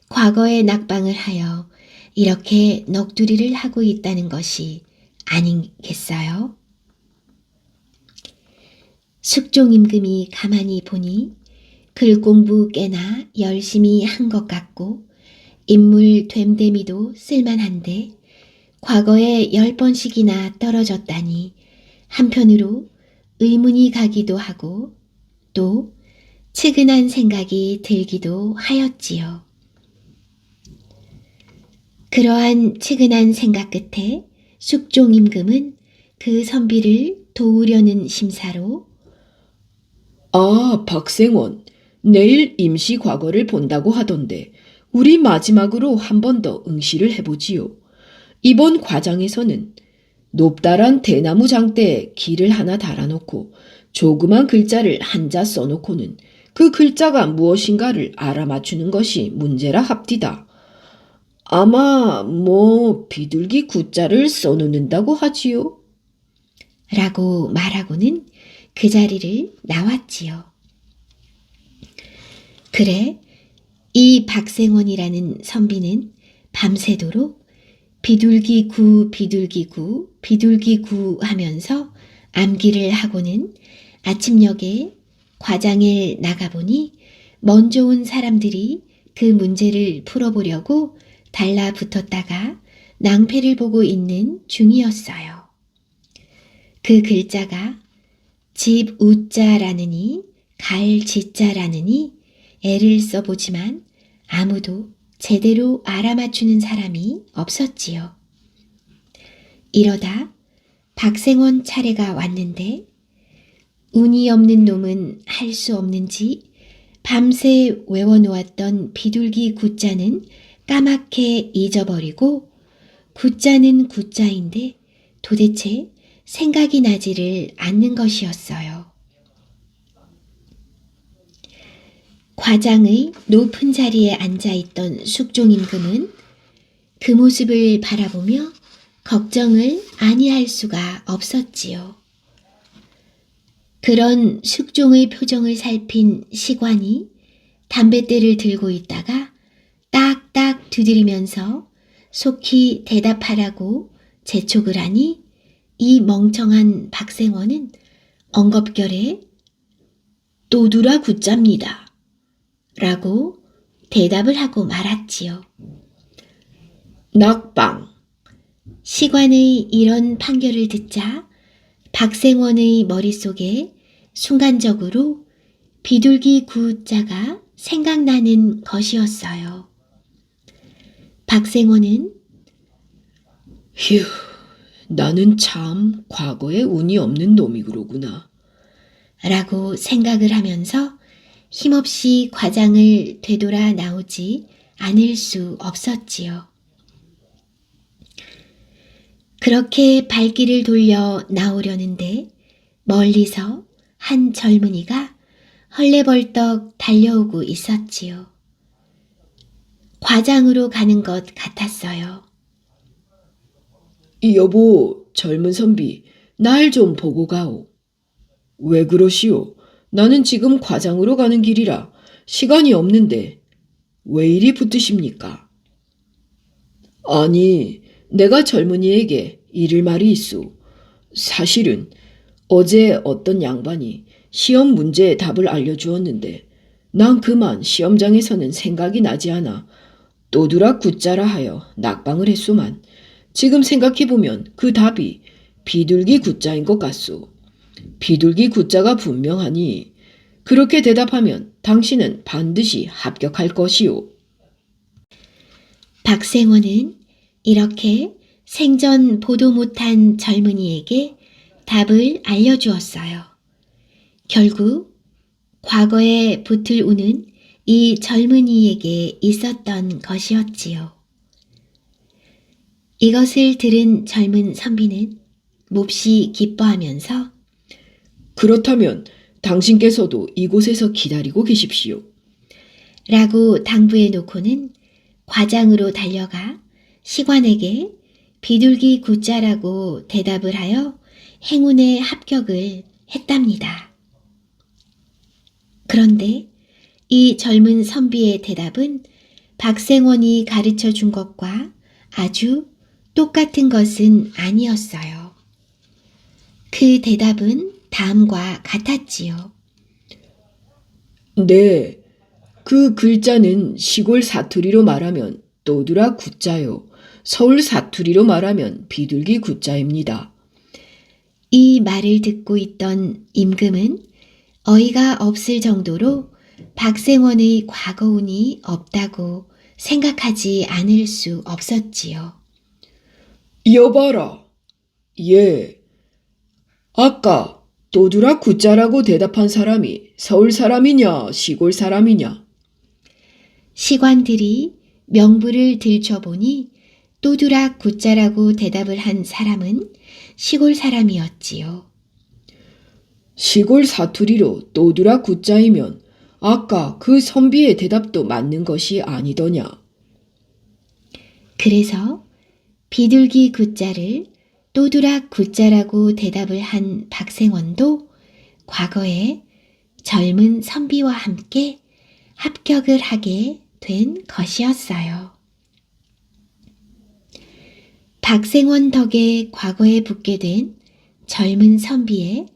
과거에 낙방을 하여 이렇게 넋두리를 하고 있다는 것이 아니겠어요? 숙종 임금이 가만히 보니 글 공부 꽤나 열심히 한 것 같고 인물 됨됨이도 쓸만한데 과거에 10번씩이나 떨어졌다니 한편으로 의문이 가기도 하고 또 측은한 생각이 들기도 하였지요. 그러한 측은한 생각 끝에 숙종 임금은 그 선비를 도우려는 심사로 아, 박생원, 내일 임시 과거를 본다고 하던데 우리 마지막으로 한 번 더 응시를 해보지요. 이번 과장에서는 높다란 대나무 장대에 길을 하나 달아놓고 조그만 글자를 한자 써놓고는 그 글자가 무엇인가를 알아맞추는 것이 문제라 합디다. 아마 비둘기 구자를 써놓는다고 하지요. 라고 말하고는 그 자리를 나왔지요. 그래, 이 박생원이라는 선비는 밤새도록 비둘기구 비둘기구 비둘기구 하면서 암기를 하고는 아침녘에 과장에 나가보니 먼저 온 사람들이 그 문제를 풀어보려고 달라붙었다가 낭패를 보고 있는 중이었어요. 그 글자가 집 우자라느니 갈 지자라느니 애를 써보지만 아무도 제대로 알아맞추는 사람이 없었지요. 이러다 박생원 차례가 왔는데 운이 없는 놈은 할 수 없는지 밤새 외워놓았던 비둘기 구자는 까맣게 잊어버리고 구자는 구자인데 도대체 생각이 나지를 않는 것이었어요. 과장의 높은 자리에 앉아있던 숙종 임금은 그 모습을 바라보며 걱정을 아니할 수가 없었지요. 그런 숙종의 표정을 살핀 시관이 담뱃대를 들고 있다가 딱딱 두드리면서 속히 대답하라고 재촉을 하니 이 멍청한 박생원은 엉겁결에 또두라 구자입니다. 라고 대답을 하고 말았지요. 낙방. 시관의 이런 판결을 듣자 박생원의 머릿속에 순간적으로 비둘기 구자가 생각나는 것이었어요. 박생원은 휴, 나는 참 과거에 운이 없는 놈이구나. 라고 생각을 하면서 힘없이 과장을 되돌아 나오지 않을 수 없었지요. 그렇게 발길을 돌려 나오려는데 멀리서 한 젊은이가 헐레벌떡 달려오고 있었지요. 과장으로 가는 것 같았어요. 여보, 젊은 선비, 날 좀 보고 가오. 왜 그러시오? 나는 지금 과장으로 가는 길이라 시간이 없는데 왜 이리 붙으십니까? 아니, 내가 젊은이에게 이를 말이 있소. 사실은 어제 어떤 양반이 시험 문제의 답을 알려주었는데 난 그만 시험장에서는 생각이 나지 않아 또두라 굳자라 하여 낙방을 했소만 지금 생각해보면 그 답이 비둘기 굳자인 것 같소. 비둘기 굳자가 분명하니 그렇게 대답하면 당신은 반드시 합격할 것이오. 박생원은 이렇게 생전 보도 못한 젊은이에게 답을 알려주었어요. 결국 과거에 붓을 우는 이 젊은이에게 있었던 것이었지요. 이것을 들은 젊은 선비는 몹시 기뻐하면서 그렇다면 당신께서도 이곳에서 기다리고 계십시오. 라고 당부해 놓고는 과장으로 달려가 시관에게 비둘기 굳자라고 대답을 하여 행운의 합격을 했답니다. 그런데 이 젊은 선비의 대답은 박생원이 가르쳐 준 것과 아주 똑같은 것은 아니었어요. 그 대답은 다음과 같았지요. 네, 그 글자는 시골 사투리로 말하면 또두라 굳자요. 서울 사투리로 말하면 비둘기 굳자입니다. 이 말을 듣고 있던 임금은 어이가 없을 정도로 박생원의 과거운이 없다고 생각하지 않을 수 없었지요. 여봐라. 예. 아까 또두라 굳자라고 대답한 사람이 서울 사람이냐 시골 사람이냐? 시관들이 명부를 들춰보니 또두락 굳자라고 대답을 한 사람은 시골 사람이었지요. 시골 사투리로 또두라 굳자이면 아까 그 선비의 대답도 맞는 것이 아니더냐? 그래서 비둘기 굳자를 또두락 굳자라고 대답을 한 박생원도 과거에 젊은 선비와 함께 합격을 하게 된 것이었어요. 박생원 덕에 과거에 붙게 된 젊은 선비의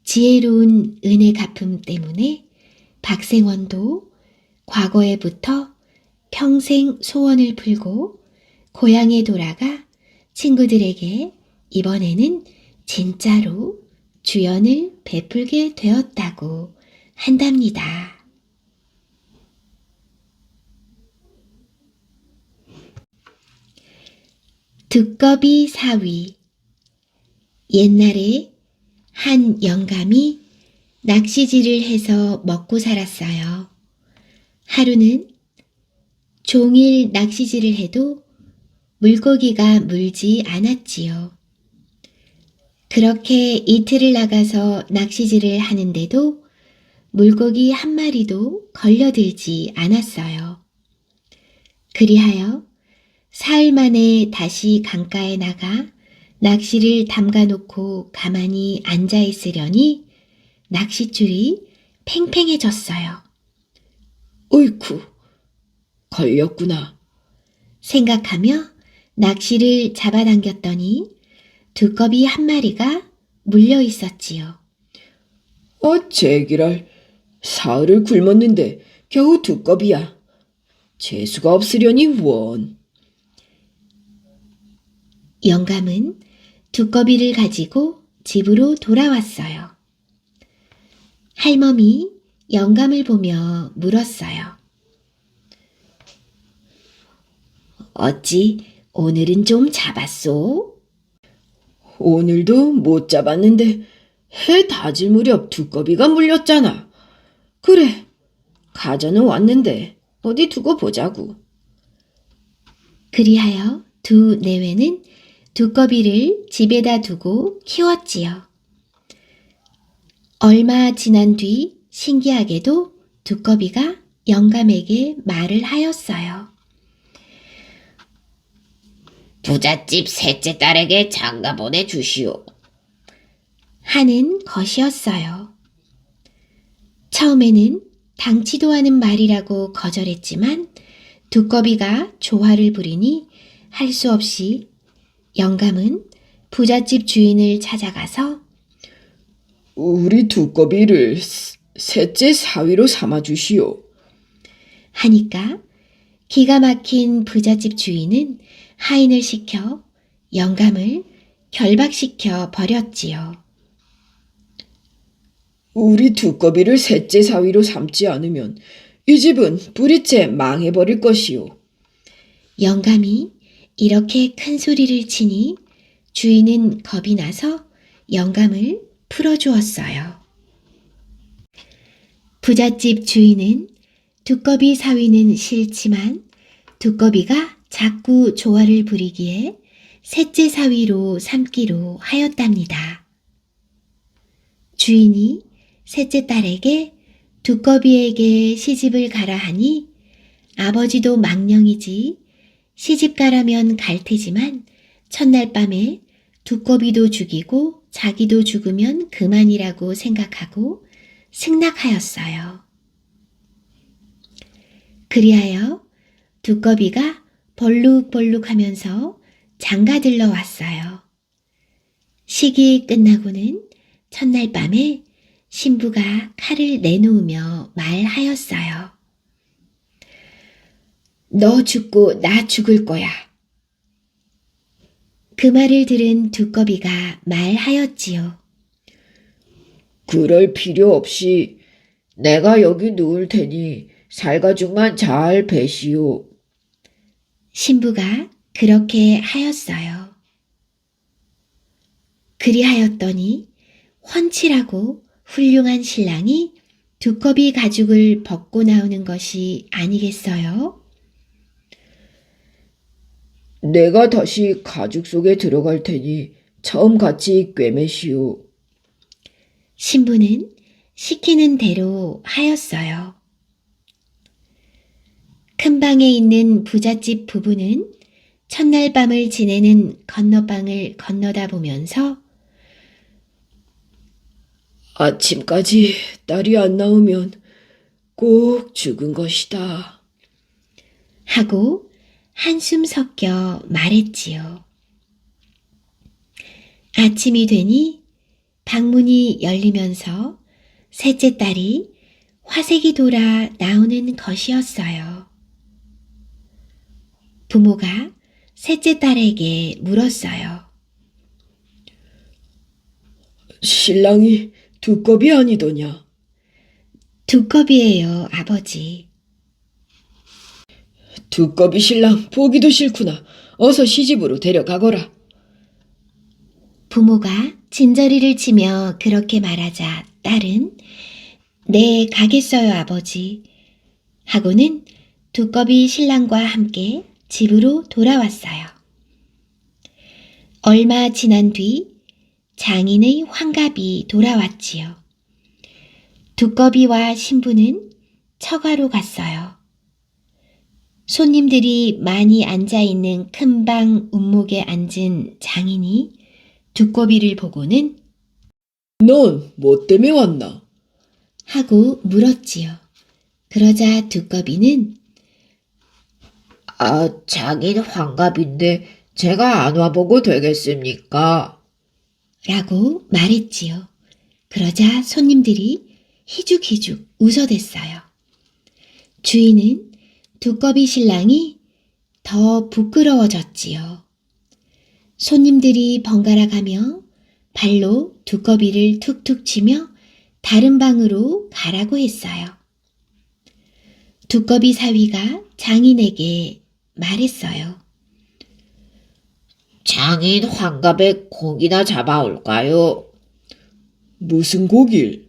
지혜로운 은혜 갚음 때문에 박생원도 과거에부터 평생 소원을 풀고 고향에 돌아가 친구들에게 이번에는 진짜로 주연을 베풀게 되었다고 한답니다. 두꺼비 사위. 옛날에 한 영감이 낚시질을 해서 먹고 살았어요. 하루는 종일 낚시질을 해도 물고기가 물지 않았지요. 그렇게 이틀을 나가서 낚시질을 하는데도 물고기 한 마리도 걸려들지 않았어요. 그리하여 사흘 만에 다시 강가에 나가 낚시를 담가놓고 가만히 앉아 있으려니 낚싯줄이 팽팽해졌어요. 어이쿠, 걸렸구나. 생각하며 낚시를 잡아당겼더니 두꺼비 한 마리가 물려 있었지요. 제기랄. 사흘을 굶었는데 겨우 두꺼비야. 재수가 없으려니 원. 영감은 두꺼비를 가지고 집으로 돌아왔어요. 할멈이 영감을 보며 물었어요. 어찌 오늘은 좀 잡았소? 오늘도 못 잡았는데 해 다질 무렵 두꺼비가 물렸잖아. 그래, 가져는 왔는데 어디 두고 보자구. 그리하여 두 내외는 두꺼비를 집에다 두고 키웠지요. 얼마 지난 뒤 신기하게도 두꺼비가 영감에게 말을 하였어요. 부잣집 셋째 딸에게 장가 보내주시오. 하는 것이었어요. 처음에는 당치도 않은 말이라고 거절했지만 두꺼비가 조화를 부리니 할 수 없이 영감은 부잣집 주인을 찾아가서 우리 두꺼비를 셋째 사위로 삼아 주시오. 하니까 기가 막힌 부잣집 주인은 하인을 시켜 영감을 결박시켜 버렸지요. 우리 두꺼비를 셋째 사위로 삼지 않으면 이 집은 뿌리째 망해버릴 것이오. 영감이 이렇게 큰 소리를 치니 주인은 겁이 나서 영감을 풀어주었어요. 부잣집 주인은 두꺼비 사위는 싫지만 두꺼비가 자꾸 조화를 부리기에 셋째 사위로 삼기로 하였답니다. 주인이 셋째 딸에게 두꺼비에게 시집을 가라 하니 아버지도 망령이지 시집 가라면 갈 테지만 첫날 밤에 두꺼비도 죽이고 자기도 죽으면 그만이라고 생각하고 승낙하였어요. 그리하여 두꺼비가 벌룩벌룩하면서 장가들러 왔어요. 식이 끝나고는 첫날 밤에 신부가 칼을 내놓으며 말하였어요. 너 죽고 나 죽을 거야. 그 말을 들은 두꺼비가 말하였지요. 그럴 필요 없이 내가 여기 누울 테니 살가죽만 잘 베시오. 신부가 그렇게 하였어요. 그리하였더니 훤칠하고 훌륭한 신랑이 두꺼비 가죽을 벗고 나오는 것이 아니겠어요? 내가 다시 가죽 속에 들어갈 테니 처음같이 꿰매시오. 신부는 시키는 대로 하였어요. 큰 방에 있는 부잣집 부부는 첫날 밤을 지내는 건너방을 건너다 보면서 아침까지 딸이 안 나오면 꼭 죽은 것이다. 하고 한숨 섞여 말했지요. 아침이 되니 방문이 열리면서 셋째 딸이 화색이 돌아 나오는 것이었어요. 부모가 셋째 딸에게 물었어요. 신랑이 두꺼비 아니더냐? 두꺼비예요, 아버지. 두꺼비 신랑 보기도 싫구나. 어서 시집으로 데려가거라. 부모가 진저리를 치며 그렇게 말하자 딸은 네, 가겠어요, 아버지. 하고는 두꺼비 신랑과 함께 집으로 돌아왔어요. 얼마 지난 뒤 장인의 환갑이 돌아왔지요. 두꺼비와 신부는 처가로 갔어요. 손님들이 많이 앉아있는 큰 방 운목에 앉은 장인이 두꺼비를 보고는 넌 뭐 때문에 왔나? 하고 물었지요. 그러자 두꺼비는 자긴 환갑인데 제가 안 와보고 되겠습니까? 라고 말했지요. 그러자 손님들이 희죽희죽 웃어댔어요. 주인은 두꺼비 신랑이 더 부끄러워졌지요. 손님들이 번갈아 가며 발로 두꺼비를 툭툭 치며 다른 방으로 가라고 했어요. 두꺼비 사위가 장인에게 말했어요. 장인 환갑에 고기나 잡아올까요? 무슨 고길?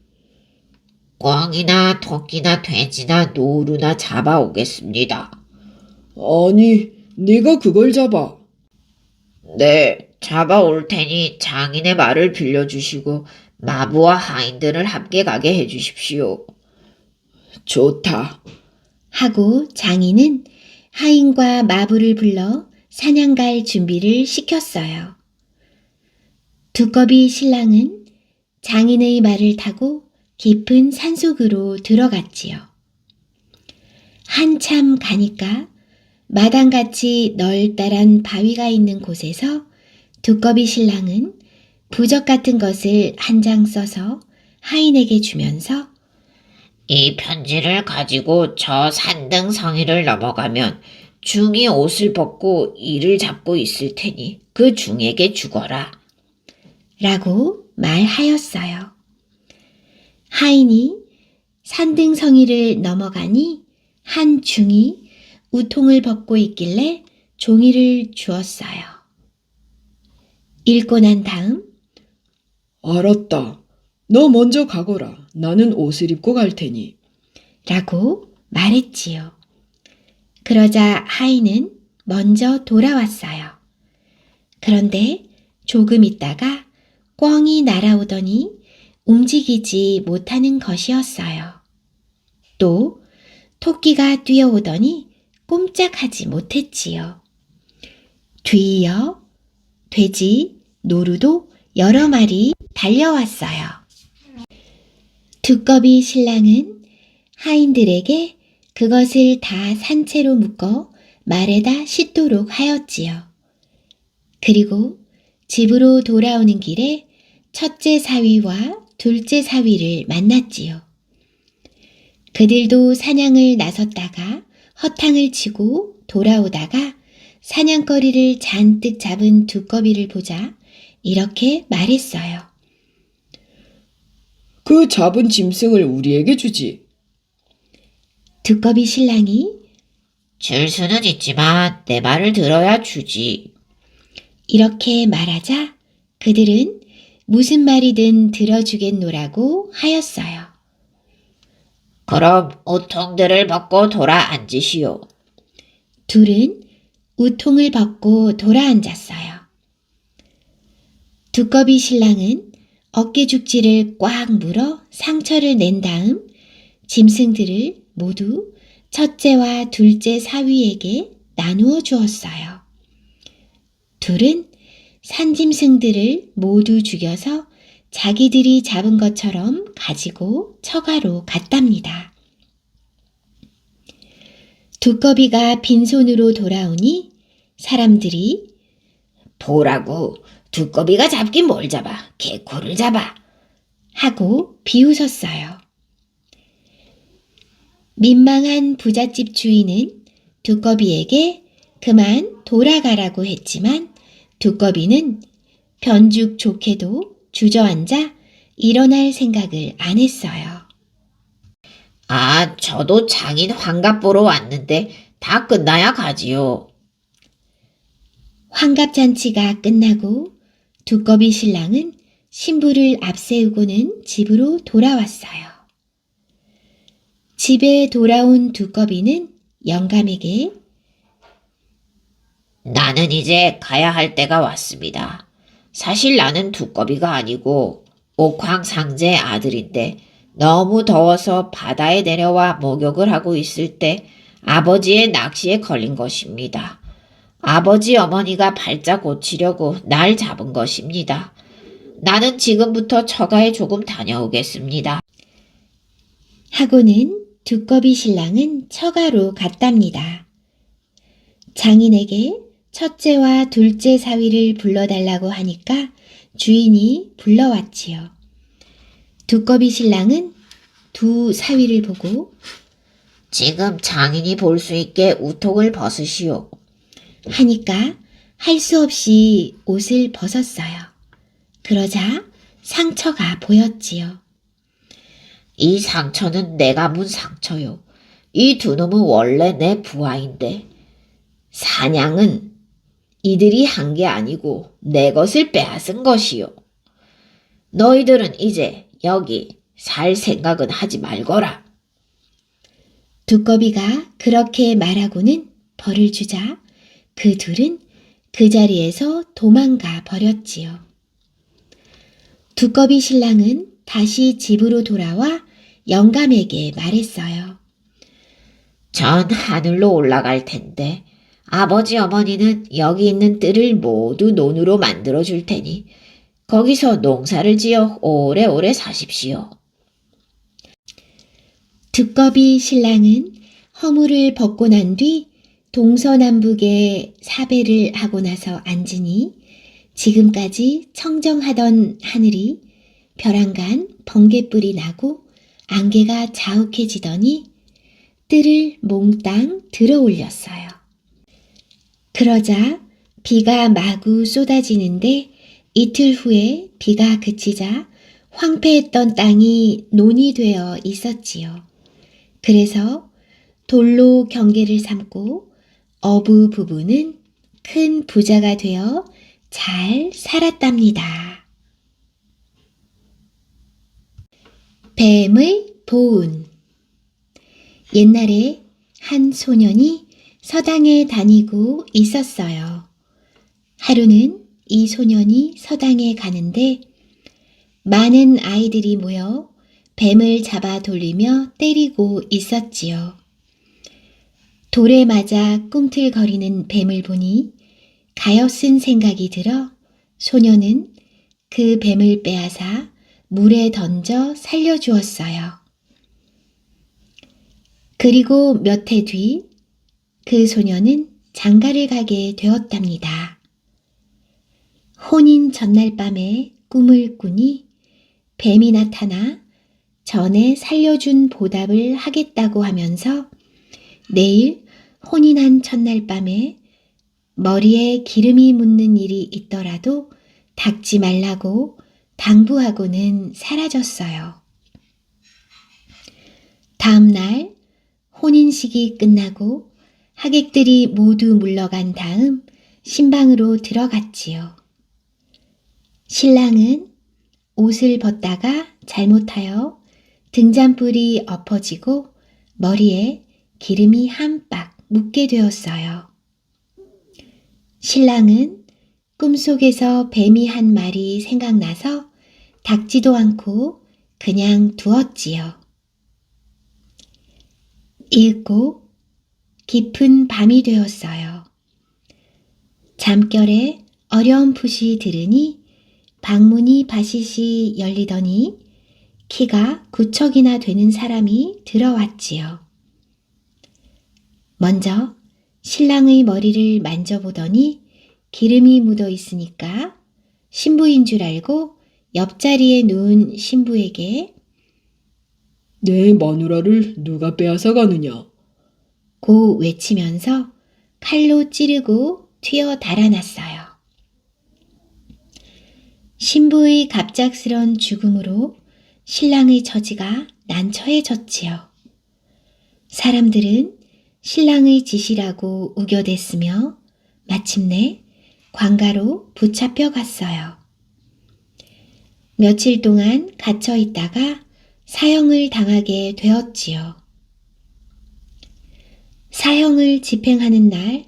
꿩이나 토끼나 돼지나 노루나 잡아오겠습니다. 아니, 네가 그걸 잡아. 네, 잡아올 테니 장인의 말을 빌려주시고 마부와 하인들을 함께 가게 해주십시오. 좋다. 하고 장인은 하인과 마부를 불러 사냥 갈 준비를 시켰어요. 두꺼비 신랑은 장인의 말을 타고 깊은 산속으로 들어갔지요. 한참 가니까 마당같이 널따란 바위가 있는 곳에서 두꺼비 신랑은 부적 같은 것을 한 장 써서 하인에게 주면서 이 편지를 가지고 저 산등 성이를 넘어가면 중이 옷을 벗고 이를 잡고 있을 테니 그 중에게 주거라. 라고 말하였어요. 하인이 산등성이를 넘어가니 한 중이 우통을 벗고 있길래 종이를 주었어요. 읽고 난 다음 알았다. 너 먼저 가거라. 나는 옷을 입고 갈 테니. 라고 말했지요. 그러자 하인은 먼저 돌아왔어요. 그런데 조금 있다가 꿩이 날아오더니 움직이지 못하는 것이었어요. 또 토끼가 뛰어오더니 꼼짝하지 못했지요. 뒤이어 돼지, 노루도 여러 마리 달려왔어요. 두꺼비 신랑은 하인들에게 그것을 다 산채로 묶어 말에다 싣도록 하였지요. 그리고 집으로 돌아오는 길에 첫째 사위와 둘째 사위를 만났지요. 그들도 사냥을 나섰다가 허탕을 치고 돌아오다가 사냥거리를 잔뜩 잡은 두꺼비를 보자 이렇게 말했어요. 그 잡은 짐승을 우리에게 주지. 두꺼비 신랑이 줄 수는 있지만 내 말을 들어야 주지. 이렇게 말하자 그들은 무슨 말이든 들어주겠노라고 하였어요. 그럼 우통들을 벗고 돌아 앉으시오. 둘은 우통을 벗고 돌아앉았어요. 두꺼비 신랑은 어깨죽지를 꽉 물어 상처를 낸 다음 짐승들을 모두 첫째와 둘째 사위에게 나누어 주었어요. 둘은 산짐승들을 모두 죽여서 자기들이 잡은 것처럼 가지고 처가로 갔답니다. 두꺼비가 빈손으로 돌아오니 사람들이 보라고 두꺼비가 잡긴 뭘 잡아. 개코를 잡아. 하고 비웃었어요. 민망한 부잣집 주인은 두꺼비에게 그만 돌아가라고 했지만 두꺼비는 변죽 좋게도 주저앉아 일어날 생각을 안 했어요. 아, 저도 장인 환갑 보러 왔는데 다 끝나야 가지요. 환갑잔치가 끝나고 두꺼비 신랑은 신부를 앞세우고는 집으로 돌아왔어요. 집에 돌아온 두꺼비는 영감에게 나는 이제 가야 할 때가 왔습니다. 사실 나는 두꺼비가 아니고 옥황상제의 아들인데 너무 더워서 바다에 내려와 목욕을 하고 있을 때 아버지의 낚시에 걸린 것입니다. 아버지 어머니가 발작 고치려고 날 잡은 것입니다. 나는 지금부터 처가에 조금 다녀오겠습니다. 하고는 두꺼비 신랑은 처가로 갔답니다. 장인에게 첫째와 둘째 사위를 불러달라고 하니까 주인이 불러왔지요. 두꺼비 신랑은 두 사위를 보고 지금 장인이 볼 수 있게 우통을 벗으시오. 하니까 할 수 없이 옷을 벗었어요. 그러자 상처가 보였지요. 이 상처는 내가 문 상처요. 이 두 놈은 원래 내 부하인데 사냥은 이들이 한 게 아니고 내 것을 빼앗은 것이요. 너희들은 이제 여기 살 생각은 하지 말거라. 두꺼비가 그렇게 말하고는 벌을 주자 그 둘은 그 자리에서 도망가 버렸지요. 두꺼비 신랑은 다시 집으로 돌아와 영감에게 말했어요. 전 하늘로 올라갈 텐데 아버지 어머니는 여기 있는 뜰을 모두 논으로 만들어 줄 테니 거기서 농사를 지어 오래오래 사십시오. 두꺼비 신랑은 허물을 벗고 난 뒤 동서남북에 사배를 하고 나서 앉으니 지금까지 청정하던 하늘이 벼랑간 번갯불이 나고 안개가 자욱해지더니 뜰을 몽땅 들어 올렸어요. 그러자 비가 마구 쏟아지는데 이틀 후에 비가 그치자 황폐했던 땅이 논이 되어 있었지요. 그래서 돌로 경계를 삼고 어부 부부는 큰 부자가 되어 잘 살았답니다. 뱀의 보은. 옛날에 한 소년이 서당에 다니고 있었어요. 하루는 이 소년이 서당에 가는데 많은 아이들이 모여 뱀을 잡아 돌리며 때리고 있었지요. 돌에 맞아 꿈틀거리는 뱀을 보니 가엾은 생각이 들어 소년은 그 뱀을 빼앗아 물에 던져 살려주었어요. 그리고 몇 해 뒤 그 소년은 장가를 가게 되었답니다. 혼인 전날 밤에 꿈을 꾸니 뱀이 나타나 전에 살려준 보답을 하겠다고 하면서 내일 혼인한 첫날 밤에 머리에 기름이 묻는 일이 있더라도 닦지 말라고 당부하고는 사라졌어요. 다음 날 혼인식이 끝나고 하객들이 모두 물러간 다음 신방으로 들어갔지요. 신랑은 옷을 벗다가 잘못하여 등잔불이 엎어지고 머리에 기름이 한 빡 묻게 되었어요. 신랑은 꿈속에서 뱀이 한 말이 생각나서 닦지도 않고 그냥 두었지요. 읽고 깊은 밤이 되었어요. 잠결에 어렴풋이 들으니 방문이 바시시 열리더니 키가 9척이나 되는 사람이 들어왔지요. 먼저 신랑의 머리를 만져보더니 기름이 묻어 있으니까 신부인 줄 알고 옆자리에 누운 신부에게 내 마누라를 누가 빼앗아 가느냐? 고 외치면서 칼로 찌르고 튀어 달아났어요. 신부의 갑작스런 죽음으로 신랑의 처지가 난처해졌지요. 사람들은 신랑의 짓이라고 우겨댔으며 마침내 관가로 붙잡혀 갔어요. 며칠 동안 갇혀 있다가 사형을 당하게 되었지요. 사형을 집행하는 날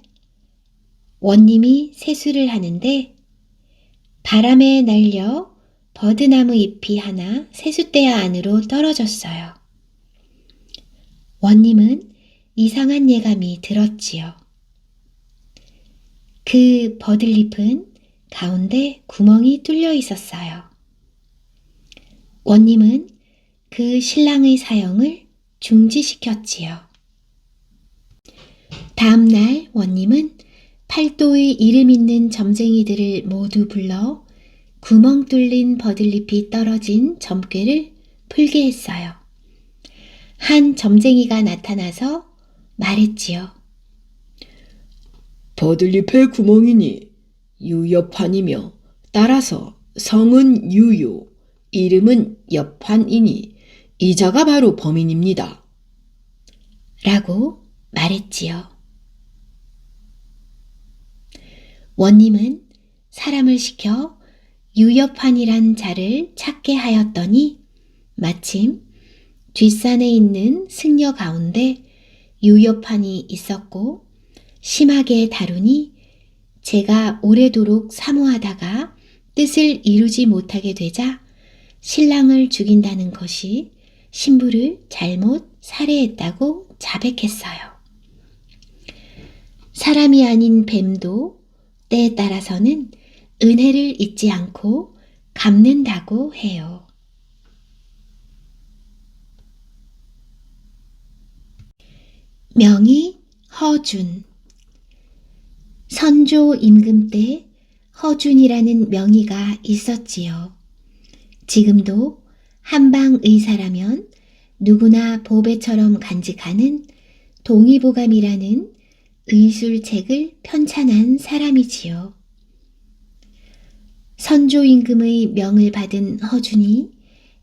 원님이 세수를 하는데 바람에 날려 버드나무 잎이 하나 세숫대야 안으로 떨어졌어요. 원님은 이상한 예감이 들었지요. 그 버들잎은 가운데 구멍이 뚫려 있었어요. 원님은 그 신랑의 사형을 중지시켰지요. 다음 날 원님은 팔도의 이름 있는 점쟁이들을 모두 불러 구멍 뚫린 버들잎이 떨어진 점괘를 풀게 했어요. 한 점쟁이가 나타나서 말했지요. 버들잎에 구멍이니 유엽환이며 따라서 성은 유요, 이름은 엽환이니 이자가 바로 범인입니다. 라고 말했지요. 원님은 사람을 시켜 유엽환이란 자를 찾게 하였더니 마침 뒷산에 있는 승려 가운데 유엽환이 있었고 심하게 다루니 제가 오래도록 사모하다가 뜻을 이루지 못하게 되자 신랑을 죽인다는 것이 신부를 잘못 살해했다고 자백했어요. 사람이 아닌 뱀도 때에 따라서는 은혜를 잊지 않고 갚는다고 해요. 명의 허준. 선조 임금 때 허준이라는 명의가 있었지요. 지금도 한방 의사라면 누구나 보배처럼 간직하는 동의보감이라는 의술책을 편찬한 사람이지요. 선조 임금의 명을 받은 허준이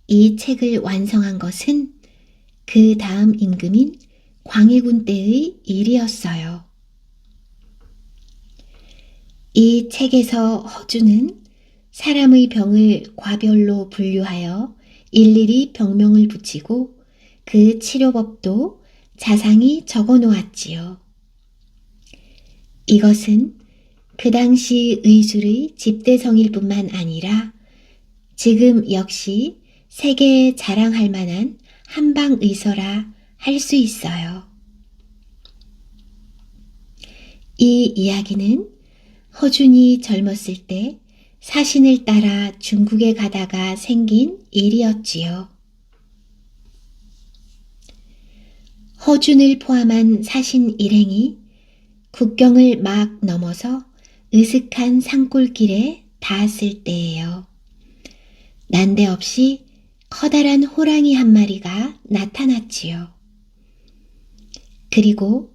이 책을 완성한 것은 그 다음 임금인 광해군 때의 일이었어요. 이 책에서 허준은 사람의 병을 과별로 분류하여 일일이 병명을 붙이고 그 치료법도 자상히 적어 놓았지요. 이것은 그 당시 의술의 집대성일 뿐만 아니라 지금 역시 세계에 자랑할 만한 한방의서라 할 수 있어요. 이 이야기는 허준이 젊었을 때 사신을 따라 중국에 가다가 생긴 일이었지요. 허준을 포함한 사신 일행이 국경을 막 넘어서 으슥한 산골길에 닿았을 때예요. 난데없이 커다란 호랑이 한 마리가 나타났지요. 그리고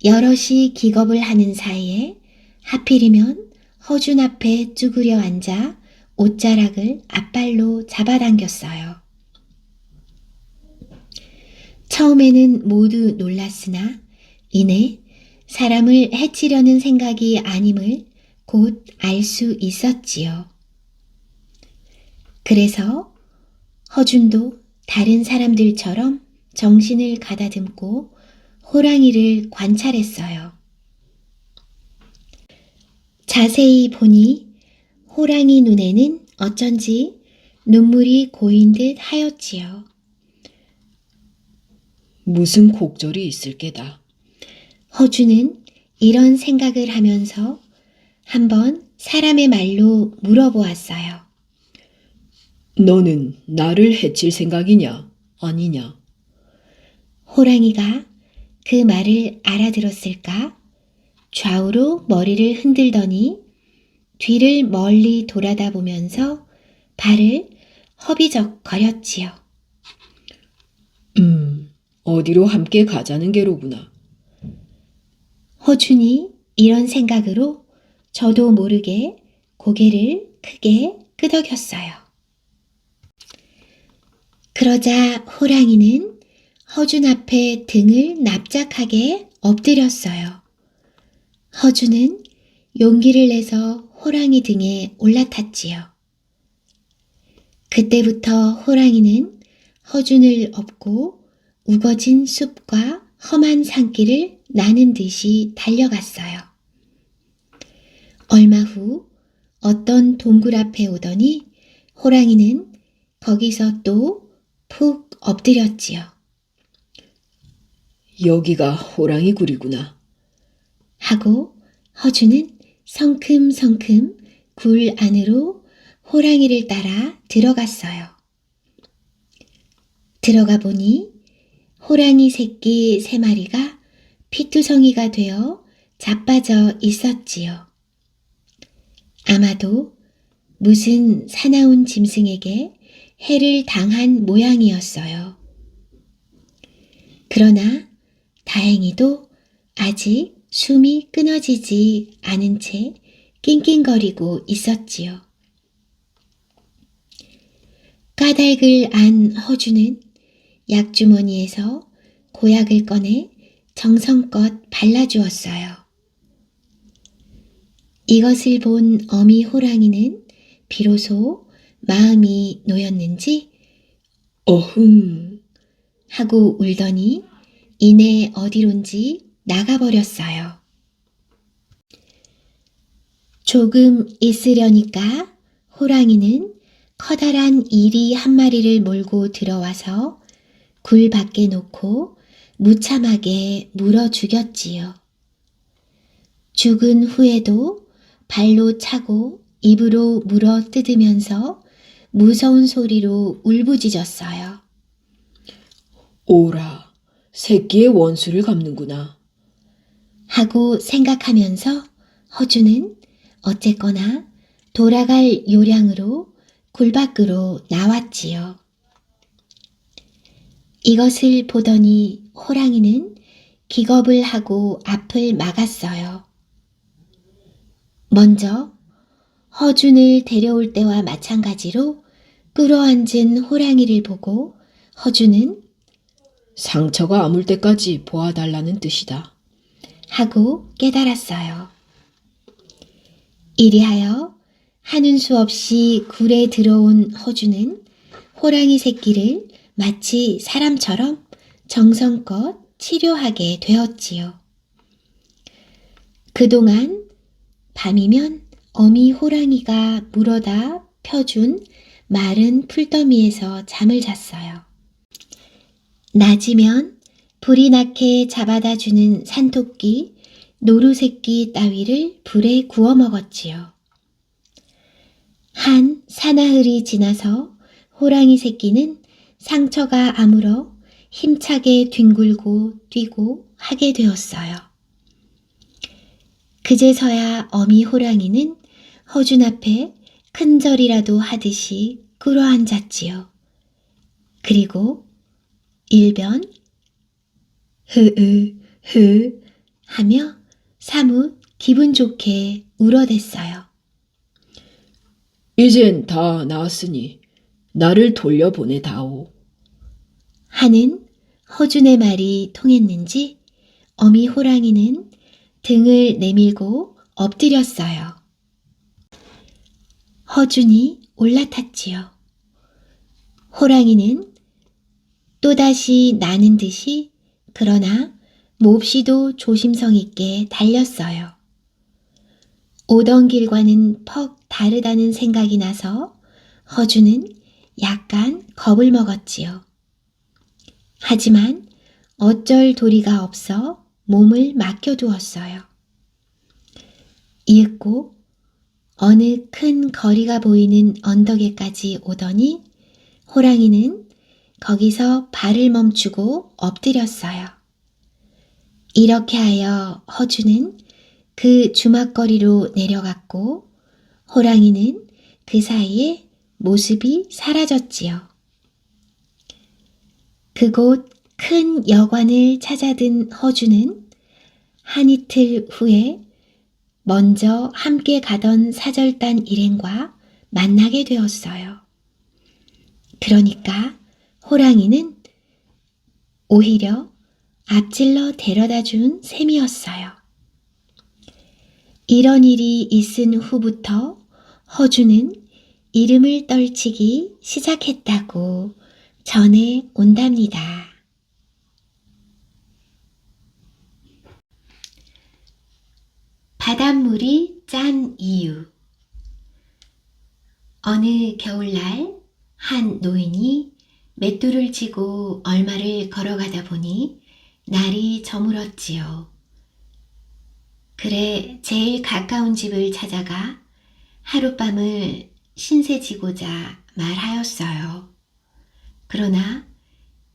여럿이 기겁을 하는 사이에 하필이면 허준 앞에 쭈그려 앉아 옷자락을 앞발로 잡아당겼어요. 처음에는 모두 놀랐으나 이내 사람을 해치려는 생각이 아님을 곧 알 수 있었지요. 그래서 허준도 다른 사람들처럼 정신을 가다듬고 호랑이를 관찰했어요. 자세히 보니 호랑이 눈에는 어쩐지 눈물이 고인 듯 하였지요. 무슨 곡절이 있을 게다. 허준은 이런 생각을 하면서 한번 사람의 말로 물어보았어요. 너는 나를 해칠 생각이냐, 아니냐? 호랑이가 그 말을 알아들었을까? 좌우로 머리를 흔들더니 뒤를 멀리 돌아다 보면서 발을 허비적 거렸지요. 어디로 함께 가자는 게로구나. 허준이 이런 생각으로 저도 모르게 고개를 크게 끄덕였어요. 그러자 호랑이는 허준 앞에 등을 납작하게 엎드렸어요. 허준은 용기를 내서 호랑이 등에 올라탔지요. 그때부터 호랑이는 허준을 업고 우거진 숲과 험한 산길을 나는 듯이 달려갔어요. 얼마 후 어떤 동굴 앞에 오더니 호랑이는 거기서 또 푹 엎드렸지요. 여기가 호랑이 굴이구나. 하고 허준은 성큼성큼 굴 안으로 호랑이를 따라 들어갔어요. 들어가 보니 호랑이 새끼 3마리가 피투성이가 되어 자빠져 있었지요. 아마도 무슨 사나운 짐승에게 해를 당한 모양이었어요. 그러나 다행히도 아직 숨이 끊어지지 않은 채 낑낑거리고 있었지요. 까닭을 안 허준은 약주머니에서 고약을 꺼내 정성껏 발라주었어요. 이것을 본 어미 호랑이는 비로소 마음이 놓였는지 어흥. 하고 울더니 이내 어디론지 나가버렸어요. 조금 있으려니까 호랑이는 커다란 이리 한 마리를 몰고 들어와서 굴 밖에 놓고 무참하게 물어 죽였지요. 죽은 후에도 발로 차고 입으로 물어 뜯으면서 무서운 소리로 울부짖었어요. 오라, 새끼의 원수를 갚는구나. 하고 생각하면서 허주는 어쨌거나 돌아갈 요량으로 굴 밖으로 나왔지요. 이것을 보더니 호랑이는 기겁을 하고 앞을 막았어요. 먼저 허준을 데려올 때와 마찬가지로 끌어앉은 호랑이를 보고 허준은 상처가 아물 때까지 보아달라는 뜻이다. 하고 깨달았어요. 이리하여 하는 수 없이 굴에 들어온 허준은 호랑이 새끼를 마치 사람처럼 정성껏 치료하게 되었지요. 그동안 밤이면 어미 호랑이가 물어다 펴준 마른 풀더미에서 잠을 잤어요. 낮이면 불이 나게 잡아다 주는 산토끼, 노루새끼 따위를 불에 구워 먹었지요. 한 사나흘이 지나서 호랑이 새끼는 상처가 아물어 힘차게 뒹굴고 뛰고 하게 되었어요. 그제서야 어미 호랑이는 허준 앞에 큰절이라도 하듯이 끌어앉았지요. 그리고 일변 흐 하며 사뭇 기분 좋게 울어댔어요. 이젠 다 나았으니 나를 돌려보내다오. 하는 허준의 말이 통했는지 어미 호랑이는 등을 내밀고 엎드렸어요. 허준이 올라탔지요. 호랑이는 또다시 나는 듯이 그러나 몹시도 조심성 있게 달렸어요. 오던 길과는 퍽 다르다는 생각이 나서 허준은 약간 겁을 먹었지요. 하지만 어쩔 도리가 없어 몸을 맡겨두었어요. 이윽고 어느 큰 거리가 보이는 언덕에까지 오더니 호랑이는 거기서 발을 멈추고 엎드렸어요. 이렇게 하여 허준은 그 주막거리로 내려갔고 호랑이는 그 사이에 모습이 사라졌지요. 그곳 큰 여관을 찾아든 허준은 한 이틀 후에 먼저 함께 가던 사절단 일행과 만나게 되었어요. 그러니까 호랑이는 오히려 앞질러 데려다 준 셈이었어요. 이런 일이 있은 후부터 허준은 이름을 떨치기 시작했다고 전해 온답니다. 바닷물이 짠 이유. 어느 겨울날 한 노인이 맷돌을 쥐고 얼마를 걸어가다 보니 날이 저물었지요. 그래 제일 가까운 집을 찾아가 하룻밤을 신세지고자 말하였어요. 그러나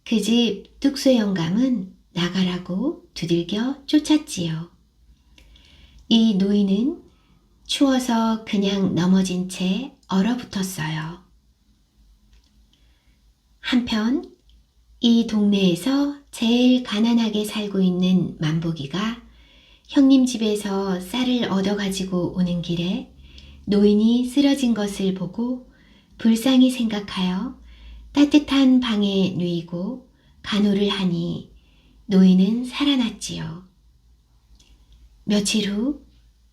그 집 뚝소 영감은 나가라고 두들겨 쫓았지요. 이 노인은 추워서 그냥 넘어진 채 얼어붙었어요. 한편 이 동네에서 제일 가난하게 살고 있는 만보기가 형님 집에서 쌀을 얻어가지고 오는 길에 노인이 쓰러진 것을 보고 불쌍히 생각하여 따뜻한 방에 누이고 간호를 하니 노인은 살아났지요. 며칠 후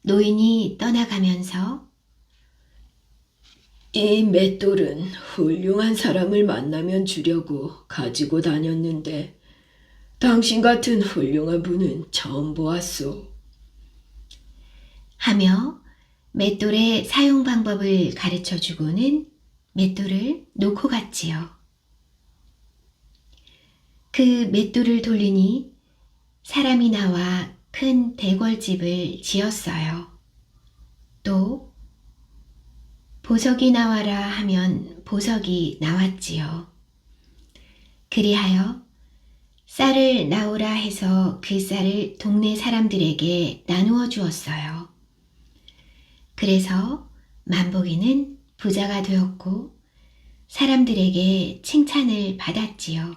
노인이 떠나가면서 이 맷돌은 훌륭한 사람을 만나면 주려고 가지고 다녔는데 당신 같은 훌륭한 분은 처음 보았소. 하며 맷돌의 사용 방법을 가르쳐 주고는 맷돌을 놓고 갔지요. 그 맷돌을 돌리니 사람이 나와 큰 대궐집을 지었어요. 또 보석이 나와라 하면 보석이 나왔지요. 그리하여 쌀을 나오라 해서 그 쌀을 동네 사람들에게 나누어 주었어요. 그래서 만복이는 부자가 되었고 사람들에게 칭찬을 받았지요.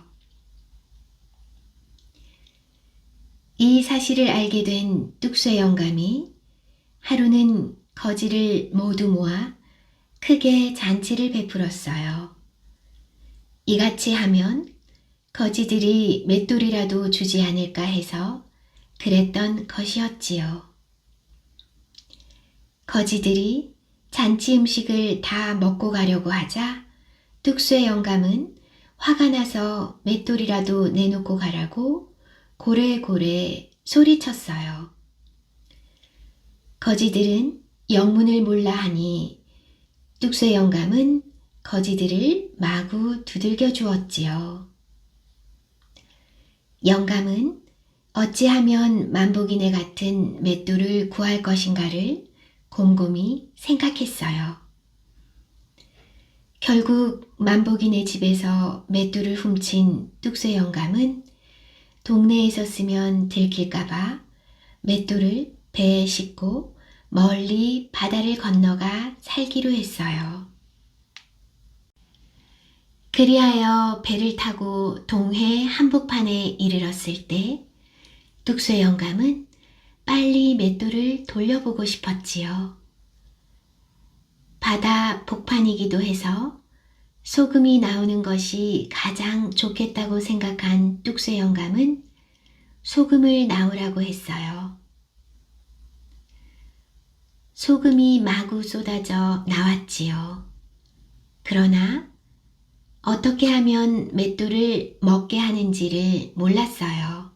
이 사실을 알게 된 뚝쇠 영감이 하루는 거지를 모두 모아 크게 잔치를 베풀었어요. 이같이 하면 거지들이 맷돌이라도 주지 않을까 해서 그랬던 것이었지요. 거지들이 잔치 음식을 다 먹고 가려고 하자 뚝쇠 영감은 화가 나서 맷돌이라도 내놓고 가라고 고래고래 소리쳤어요. 거지들은 영문을 몰라 하니 뚝쇠 영감은 거지들을 마구 두들겨 주었지요. 영감은 어찌하면 만복이네 같은 맷돌을 구할 것인가를 곰곰이 생각했어요. 결국 만복이네 집에서 맷돌을 훔친 뚝쇠 영감은 동네에서 쓰면 들킬까봐 맷돌을 배에 싣고 멀리 바다를 건너가 살기로 했어요. 그리하여 배를 타고 동해 한복판에 이르렀을 때 뚝쇠 영감은 빨리 맷돌을 돌려보고 싶었지요. 바다 복판이기도 해서 소금이 나오는 것이 가장 좋겠다고 생각한 뚝쇠 영감은 소금을 나오라고 했어요. 소금이 마구 쏟아져 나왔지요. 그러나 어떻게 하면 맷돌을 먹게 하는지를 몰랐어요.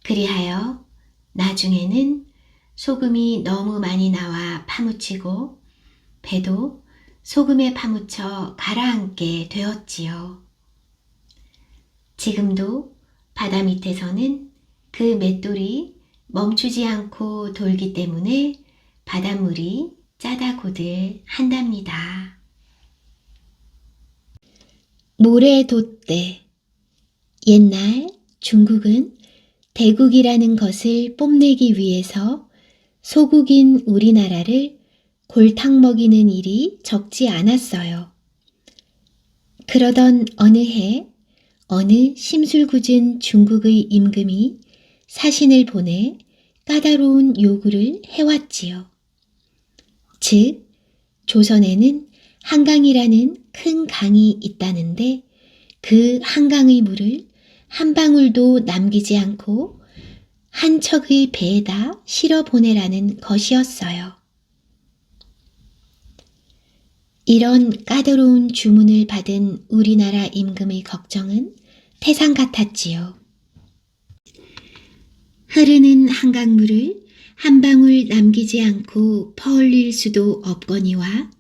그리하여 나중에는 소금이 너무 많이 나와 파묻히고 배도 소금에 파묻혀 가라앉게 되었지요. 지금도 바다 밑에서는 그 맷돌이 멈추지 않고 돌기 때문에 바닷물이 짜다고들 한답니다. 모래돛대. 옛날 중국은 대국이라는 것을 뽐내기 위해서 소국인 우리나라를 골탕 먹이는 일이 적지 않았어요. 그러던 어느 해 어느 심술궂은 중국의 임금이 사신을 보내 까다로운 요구를 해왔지요. 즉, 조선에는 한강이라는 큰 강이 있다는데 그 한강의 물을 한 방울도 남기지 않고 한 척의 배에다 실어 보내라는 것이었어요. 이런 까다로운 주문을 받은 우리나라 임금의 걱정은 태산 같았지요. 흐르는 한강물을 한 방울 남기지 않고 퍼올릴 수도 없거니와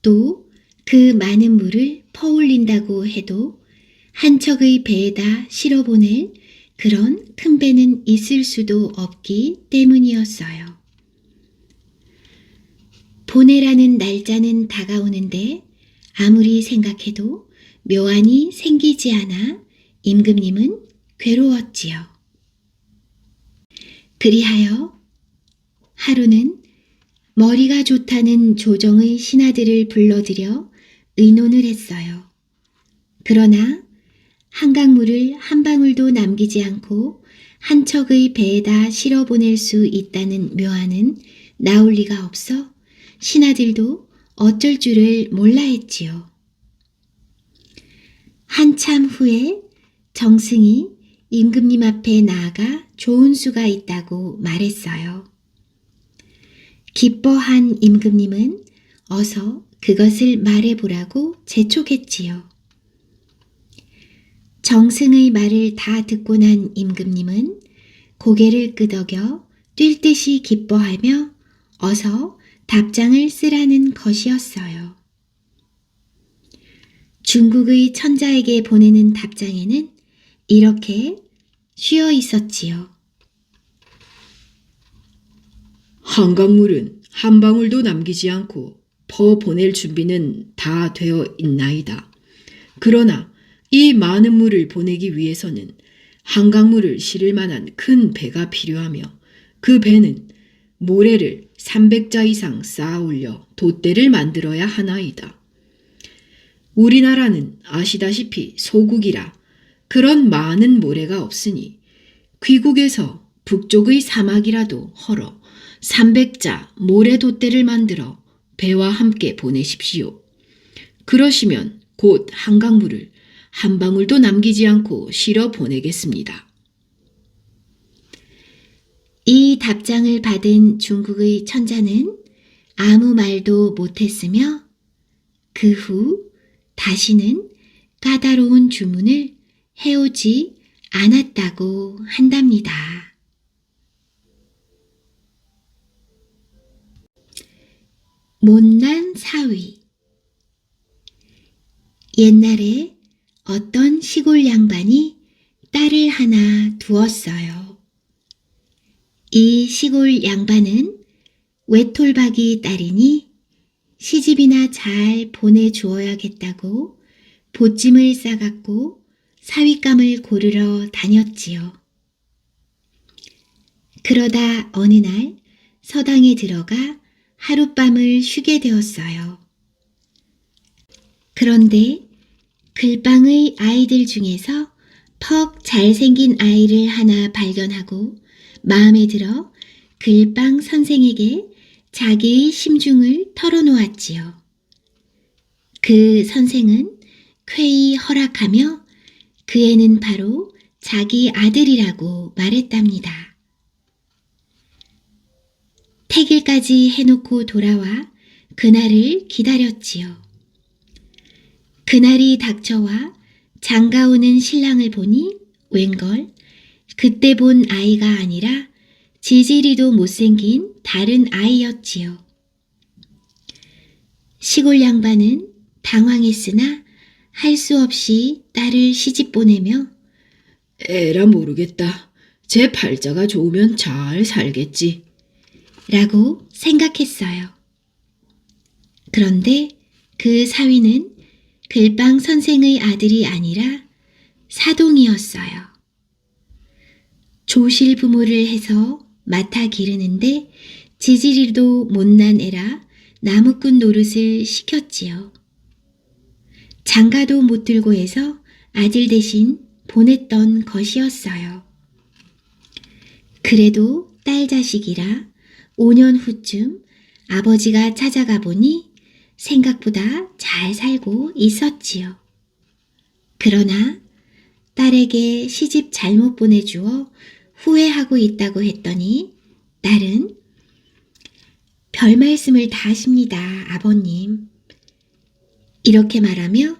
또 그 많은 물을 퍼올린다고 해도 한 척의 배에다 실어보낼 그런 큰 배는 있을 수도 없기 때문이었어요. 보내라는 날짜는 다가오는데 아무리 생각해도 묘안이 생기지 않아 임금님은 괴로웠지요. 그리하여 하루는 머리가 좋다는 조정의 신하들을 불러들여 의논을 했어요. 그러나 한강물을 한 방울도 남기지 않고 한 척의 배에다 실어 보낼 수 있다는 묘안은 나올 리가 없어 신하들도 어쩔 줄을 몰라 했지요. 한참 후에 정승이 임금님 앞에 나아가 좋은 수가 있다고 말했어요. 기뻐한 임금님은 어서 그것을 말해보라고 재촉했지요. 정승의 말을 다 듣고 난 임금님은 고개를 끄덕여 뛸 듯이 기뻐하며 어서 답장을 쓰라는 것이었어요. 중국의 천자에게 보내는 답장에는 이렇게 쉬어 있었지요. 한강물은 한 방울도 남기지 않고 퍼 보낼 준비는 다 되어 있나이다. 그러나 이 많은 물을 보내기 위해서는 한강물을 실을 만한 큰 배가 필요하며 그 배는 모래를 300자 이상 쌓아 올려 돛대를 만들어야 하나이다. 우리나라는 아시다시피 소국이라 그런 많은 모래가 없으니 귀국에서 북쪽의 사막이라도 헐어 300자 모래 돛대를 만들어 배와 함께 보내십시오. 그러시면 곧 한강물을 한 방울도 남기지 않고 실어 보내겠습니다. 이 답장을 받은 중국의 천자는 아무 말도 못했으며 그 후 다시는 까다로운 주문을 해오지 않았다고 한답니다. 못난 사위. 옛날에 어떤 시골 양반이 딸을 하나 두었어요. 이 시골 양반은 외톨박이 딸이니 시집이나 잘 보내주어야겠다고 보찜을 싸갖고 사윗감을 고르러 다녔지요. 그러다 어느 날 서당에 들어가 하룻밤을 쉬게 되었어요. 그런데 글방의 아이들 중에서 퍽 잘생긴 아이를 하나 발견하고 마음에 들어 글방 선생에게 자기의 심중을 털어놓았지요. 그 선생은 쾌히 허락하며 그 애는 바로 자기 아들이라고 말했답니다. 퇴길까지 해놓고 돌아와 그날을 기다렸지요. 그날이 닥쳐와 장가오는 신랑을 보니 웬걸 그때 본 아이가 아니라 지지리도 못생긴 다른 아이였지요. 시골 양반은 당황했으나 할 수 없이 딸을 시집 보내며 에라 모르겠다. 제 팔자가 좋으면 잘 살겠지. 라고 생각했어요. 그런데 그 사위는 글방 선생의 아들이 아니라 사동이었어요. 조실 부모를 해서 맡아 기르는데 지지리도 못난 애라 나무꾼 노릇을 시켰지요. 장가도 못 들고 해서 아들 대신 보냈던 것이었어요. 그래도 딸 자식이라 5년 후쯤 아버지가 찾아가 보니 생각보다 잘 살고 있었지요. 그러나 딸에게 시집 잘못 보내주어 후회하고 있다고 했더니 딸은 별 말씀을 다 하십니다, 아버님. 이렇게 말하며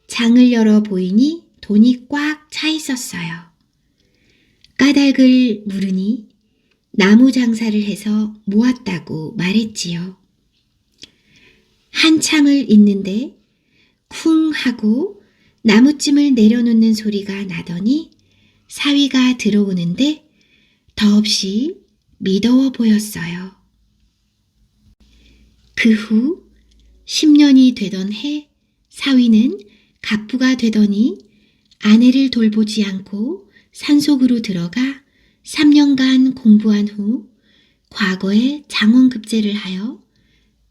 장을 열어 보이니 돈이 꽉 차 있었어요. 까닭을 물으니 나무 장사를 해서 모았다고 말했지요. 한참을 있는데 쿵 하고 나무찜을 내려놓는 소리가 나더니 사위가 들어오는데 더없이 미더워 보였어요. 그 후 10년이 되던 해 사위는 갑부가 되더니 아내를 돌보지 않고 산속으로 들어가 3년간 공부한 후 과거에 장원급제를 하여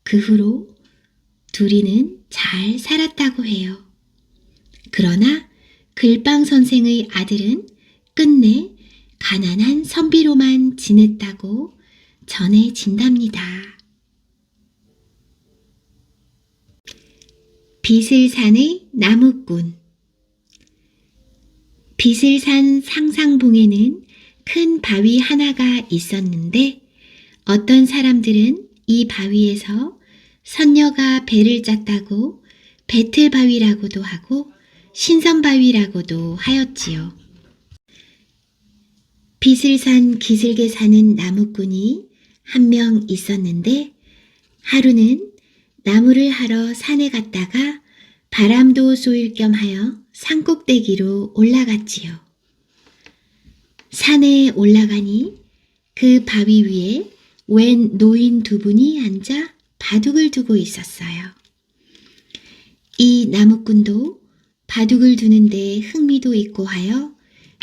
그 후로 둘이는 잘 살았다고 해요. 그러나 글방 선생의 아들은 끝내 가난한 선비로만 지냈다고 전해진답니다. 비슬산의 나무꾼. 비슬산 상상봉에는 큰 바위 하나가 있었는데 어떤 사람들은 이 바위에서 선녀가 배를 짰다고 배틀바위라고도 하고 신선바위라고도 하였지요. 비슬산 기슭에 사는 나무꾼이 한 명 있었는데 하루는 나무를 하러 산에 갔다가 바람도 쏘일 겸 하여 산꼭대기로 올라갔지요. 산에 올라가니 그 바위 위에 웬 노인 두 분이 앉아 바둑을 두고 있었어요. 이 나무꾼도 바둑을 두는데 흥미도 있고 하여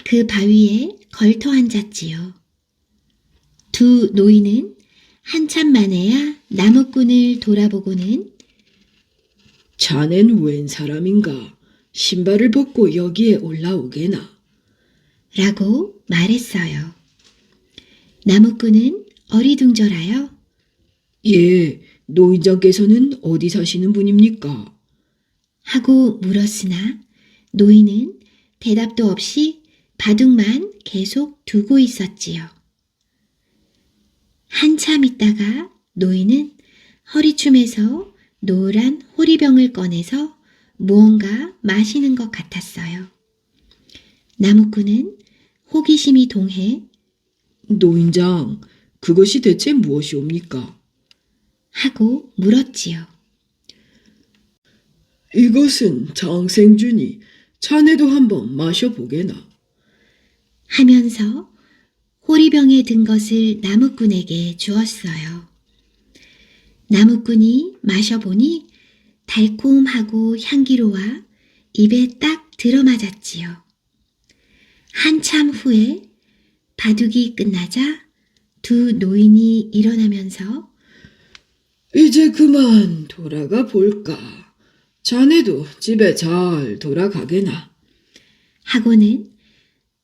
그 바위에 걸터 앉았지요. 두 노인은 한참 만에야 나무꾼을 돌아보고는 자넨 웬 사람인가? 신발을 벗고 여기에 올라오게나. 라고 말했어요. 나무꾼은 어리둥절하여 예, 노인장께서는 어디 사시는 분입니까? 하고 물었으나 노인은 대답도 없이 바둑만 계속 두고 있었지요. 한참 있다가 노인은 허리춤에서 노란 호리병을 꺼내서 무언가 마시는 것 같았어요. 나무꾼은 호기심이 동해 노인장, 그것이 대체 무엇이옵니까? 하고 물었지요. 이것은 장생주니 자네도 한번 마셔보게나. 하면서 호리병에 든 것을 나무꾼에게 주었어요. 나무꾼이 마셔보니 달콤하고 향기로워 입에 딱 들어맞았지요. 한참 후에 바둑이 끝나자 두 노인이 일어나면서 이제 그만 돌아가 볼까. 자네도 집에 잘 돌아가게나. 하고는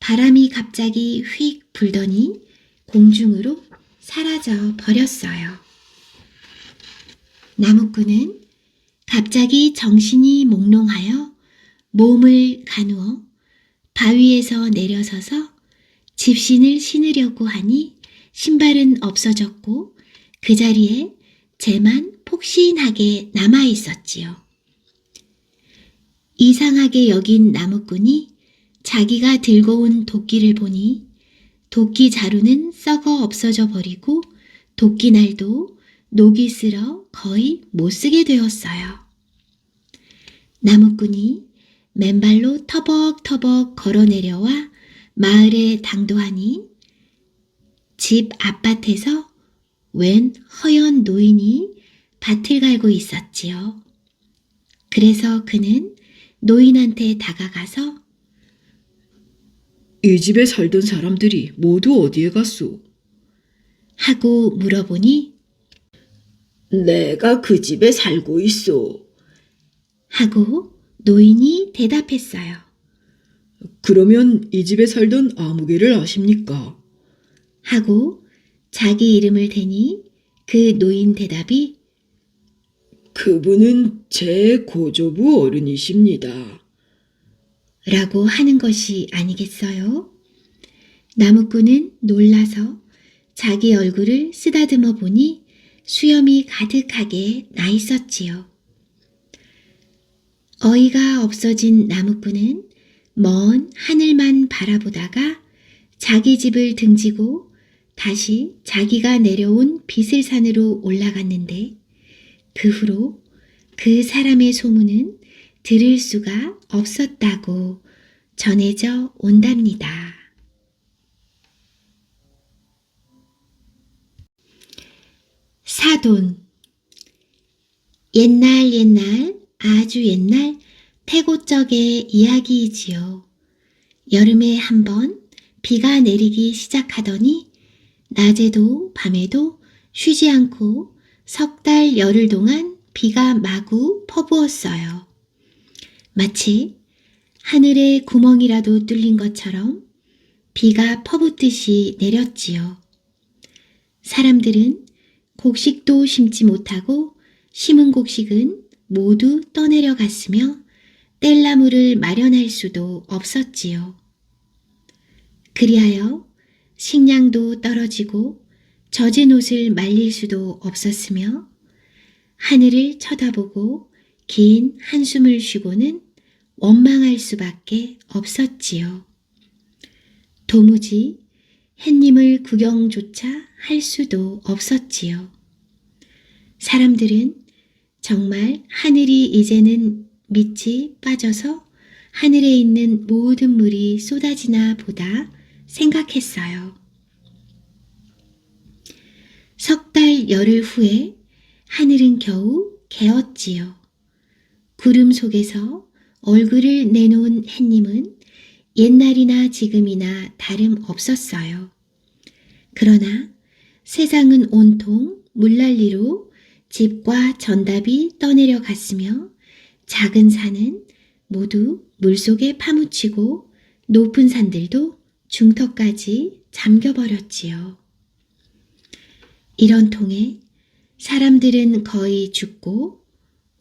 바람이 갑자기 휙 불더니 공중으로 사라져 버렸어요. 나무꾼은 갑자기 정신이 몽롱하여 몸을 가누어 바위에서 내려서서 집신을 신으려고 하니 신발은 없어졌고 그 자리에 재만 폭신하게 남아 있었지요. 이상하게 여긴 나무꾼이 자기가 들고 온 도끼를 보니 도끼 자루는 썩어 없어져 버리고 도끼날도 녹이 슬어 거의 못 쓰게 되었어요. 나무꾼이 맨발로 터벅터벅 걸어 내려와 마을에 당도하니 집 앞밭에서 웬 허연 노인이 밭을 갈고 있었지요. 그래서 그는 노인한테 다가가서 이 집에 살던 사람들이 모두 어디에 갔소? 하고 물어보니 내가 그 집에 살고 있소. 하고 노인이 대답했어요. 그러면 이 집에 살던 아무개를 아십니까? 하고 자기 이름을 대니 그 노인 대답이 그분은 제 고조부 어른이십니다. 라고 하는 것이 아니겠어요? 나무꾼은 놀라서 자기 얼굴을 쓰다듬어 보니 수염이 가득하게 나 있었지요. 어이가 없어진 나무꾼은 먼 하늘만 바라보다가 자기 집을 등지고 다시 자기가 내려온 비슬산으로 올라갔는데 그 후로 그 사람의 소문은 들을 수가 없었다고 전해져 온답니다. 사돈. 옛날 아주 옛날 태고적의 이야기이지요. 여름에 한번 비가 내리기 시작하더니 낮에도 밤에도 쉬지 않고 3달 열흘 동안 비가 마구 퍼부었어요. 마치 하늘에 구멍이라도 뚫린 것처럼 비가 퍼붓듯이 내렸지요. 사람들은 곡식도 심지 못하고 심은 곡식은 모두 떠내려 갔으며 뗄나무를 마련할 수도 없었지요. 그리하여 식량도 떨어지고 젖은 옷을 말릴 수도 없었으며 하늘을 쳐다보고 긴 한숨을 쉬고는 원망할 수밖에 없었지요. 도무지 햇님을 구경조차 할 수도 없었지요. 사람들은 정말 하늘이 이제는 밑이 빠져서 하늘에 있는 모든 물이 쏟아지나 보다 생각했어요. 3달 열흘 후에 하늘은 겨우 개었지요. 구름 속에서 얼굴을 내놓은 햇님은 옛날이나 지금이나 다름없었어요. 그러나 세상은 온통 물난리로 집과 전답이 떠내려 갔으며 작은 산은 모두 물속에 파묻히고 높은 산들도 중턱까지 잠겨버렸지요. 이런 통에 사람들은 거의 죽고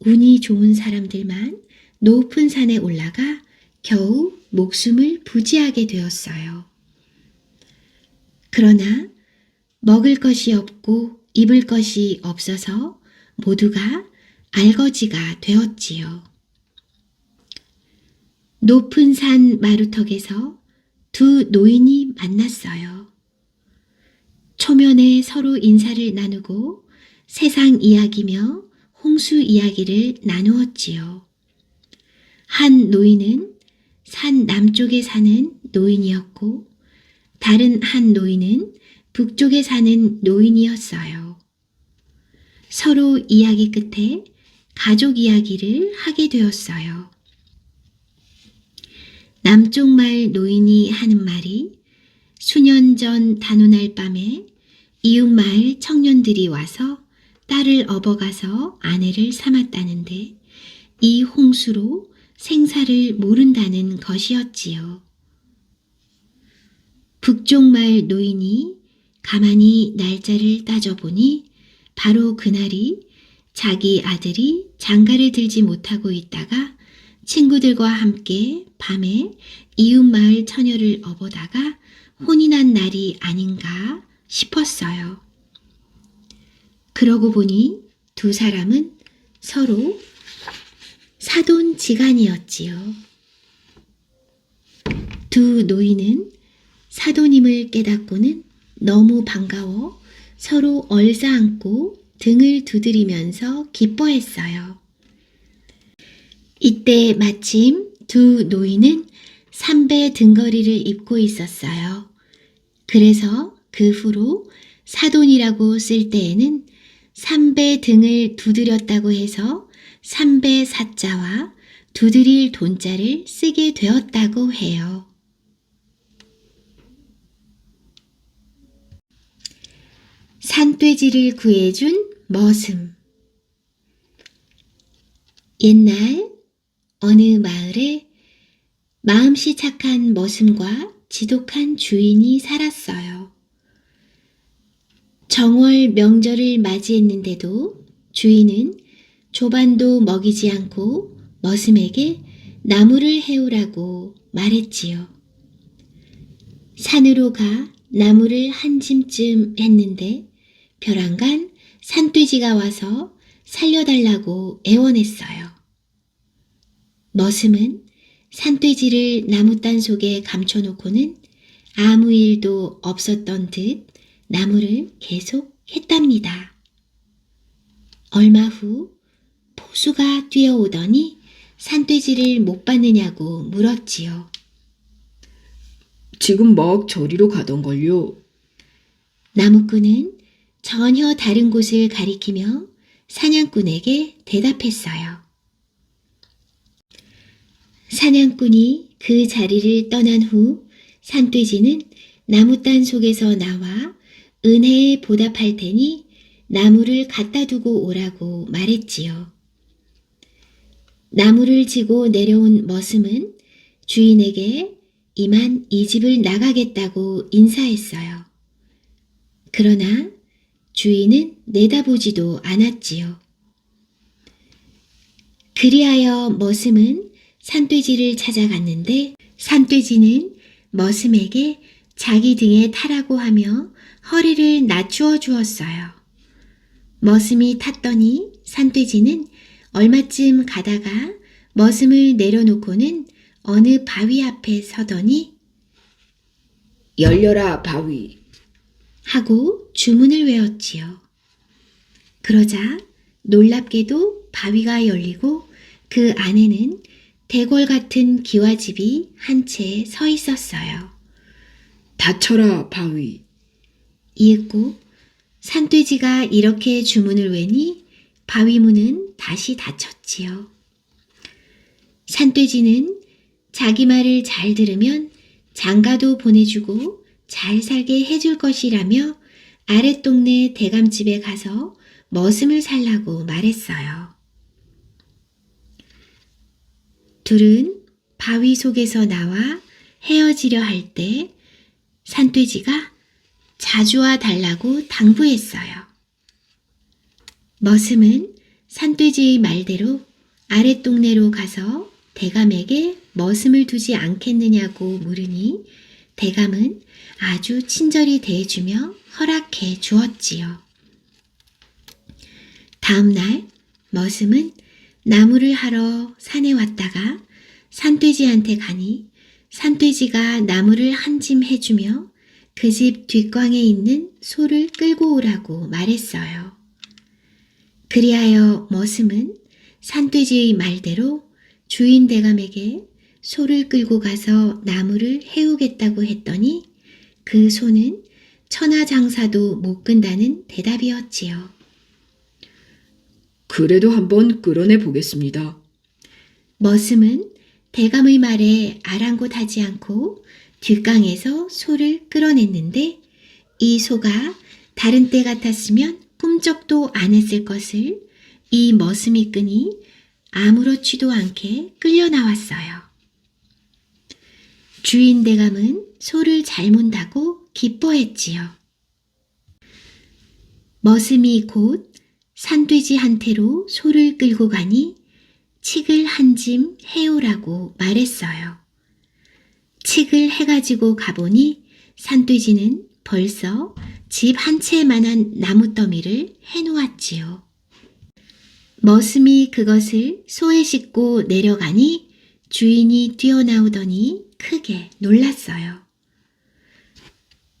운이 좋은 사람들만 높은 산에 올라가 겨우 목숨을 부지하게 되었어요. 그러나 먹을 것이 없고 입을 것이 없어서 모두가 알거지가 되었지요. 높은 산 마루턱에서 두 노인이 만났어요. 초면에 서로 인사를 나누고 세상 이야기며 홍수 이야기를 나누었지요. 한 노인은 산 남쪽에 사는 노인이었고 다른 한 노인은 북쪽에 사는 노인이었어요. 서로 이야기 끝에 가족 이야기를 하게 되었어요. 남쪽 마을 노인이 하는 말이 수년 전 단오날 밤에 이웃 마을 청년들이 와서 딸을 업어가서 아내를 삼았다는데 이 홍수로 생사를 모른다는 것이었지요. 북쪽 마을 노인이 가만히 날짜를 따져보니 바로 그날이 자기 아들이 장가를 들지 못하고 있다가 친구들과 함께 밤에 이웃 마을 처녀를 업어다가 혼이 난 날이 아닌가 싶었어요. 그러고 보니 두 사람은 서로 사돈지간이었지요. 두 노인은 사돈임을 깨닫고는 너무 반가워 서로 얼싸안고 등을 두드리면서 기뻐했어요. 이때 마침 두 노인은 삼배 등걸이를 입고 있었어요. 그래서 그 후로 사돈이라고 쓸 때에는 삼배 등을 두드렸다고 해서 삼배 사자와 두드릴 돈자를 쓰게 되었다고 해요. 산돼지를 구해준 머슴. 옛날 어느 마을에 마음씨 착한 머슴과 지독한 주인이 살았어요. 정월 명절을 맞이했는데도 주인은 조반도 먹이지 않고 머슴에게 나무를 해오라고 말했지요. 산으로 가 나무를 한 짐쯤 했는데 벼랑간 산돼지가 와서 살려달라고 애원했어요. 머슴은 산돼지를 나무단 속에 감춰놓고는 아무 일도 없었던 듯 나무를 계속 했답니다. 얼마 후 포수가 뛰어오더니 산돼지를 못 봤느냐고 물었지요. 지금 막 저리로 가던걸요. 나무꾼은 전혀 다른 곳을 가리키며 사냥꾼에게 대답했어요. 사냥꾼이 그 자리를 떠난 후 산돼지는 나무단 속에서 나와 은혜에 보답할 테니 나무를 갖다 두고 오라고 말했지요. 나무를 지고 내려온 머슴은 주인에게 이만 이 집을 나가겠다고 인사했어요. 그러나 주인은 내다보지도 않았지요. 그리하여 머슴은 산돼지를 찾아갔는데 산돼지는 머슴에게 자기 등에 타라고 하며 허리를 낮추어 주었어요. 머슴이 탔더니 산돼지는 얼마쯤 가다가 머슴을 내려놓고는 어느 바위 앞에 서더니 열려라 바위. 하고 주문을 외웠지요. 그러자 놀랍게도 바위가 열리고 그 안에는 대궐 같은 기와집이 한 채 서 있었어요. 닫혀라 바위. 이윽고 산돼지가 이렇게 주문을 외니 바위문은 다시 닫혔지요. 산돼지는 자기 말을 잘 들으면 장가도 보내주고 잘 살게 해줄 것이라며 아랫동네 대감집에 가서 머슴을 살라고 말했어요. 둘은 바위 속에서 나와 헤어지려 할 때 산돼지가 자주 와 달라고 당부했어요. 머슴은 산돼지의 말대로 아랫동네로 가서 대감에게 머슴을 두지 않겠느냐고 물으니 대감은 아주 친절히 대해주며 허락해 주었지요. 다음 날 머슴은 나무를 하러 산에 왔다가 산돼지한테 가니 산돼지가 나무를 한 짐 해주며 그 집 뒷광에 있는 소를 끌고 오라고 말했어요. 그리하여 머슴은 산돼지의 말대로 주인 대감에게 소를 끌고 가서 나무를 해오겠다고 했더니 그 소는 천하장사도 못 끈다는 대답이었지요. 그래도 한번 끌어내 보겠습니다. 머슴은 대감의 말에 아랑곳하지 않고 뒷강에서 소를 끌어냈는데 이 소가 다른 때 같았으면 꿈쩍도 안 했을 것을 이 머슴이 끄니 아무렇지도 않게 끌려 나왔어요. 주인 대감은 소를 잘 문다고 기뻐했지요. 머슴이 곧 산돼지한테로 소를 끌고 가니 칡을 한 짐 해오라고 말했어요. 칡을 해가지고 가보니 산돼지는 벌써 집 한 채만한 나무더미를 해놓았지요. 머슴이 그것을 소에 싣고 내려가니 주인이 뛰어나오더니 크게 놀랐어요.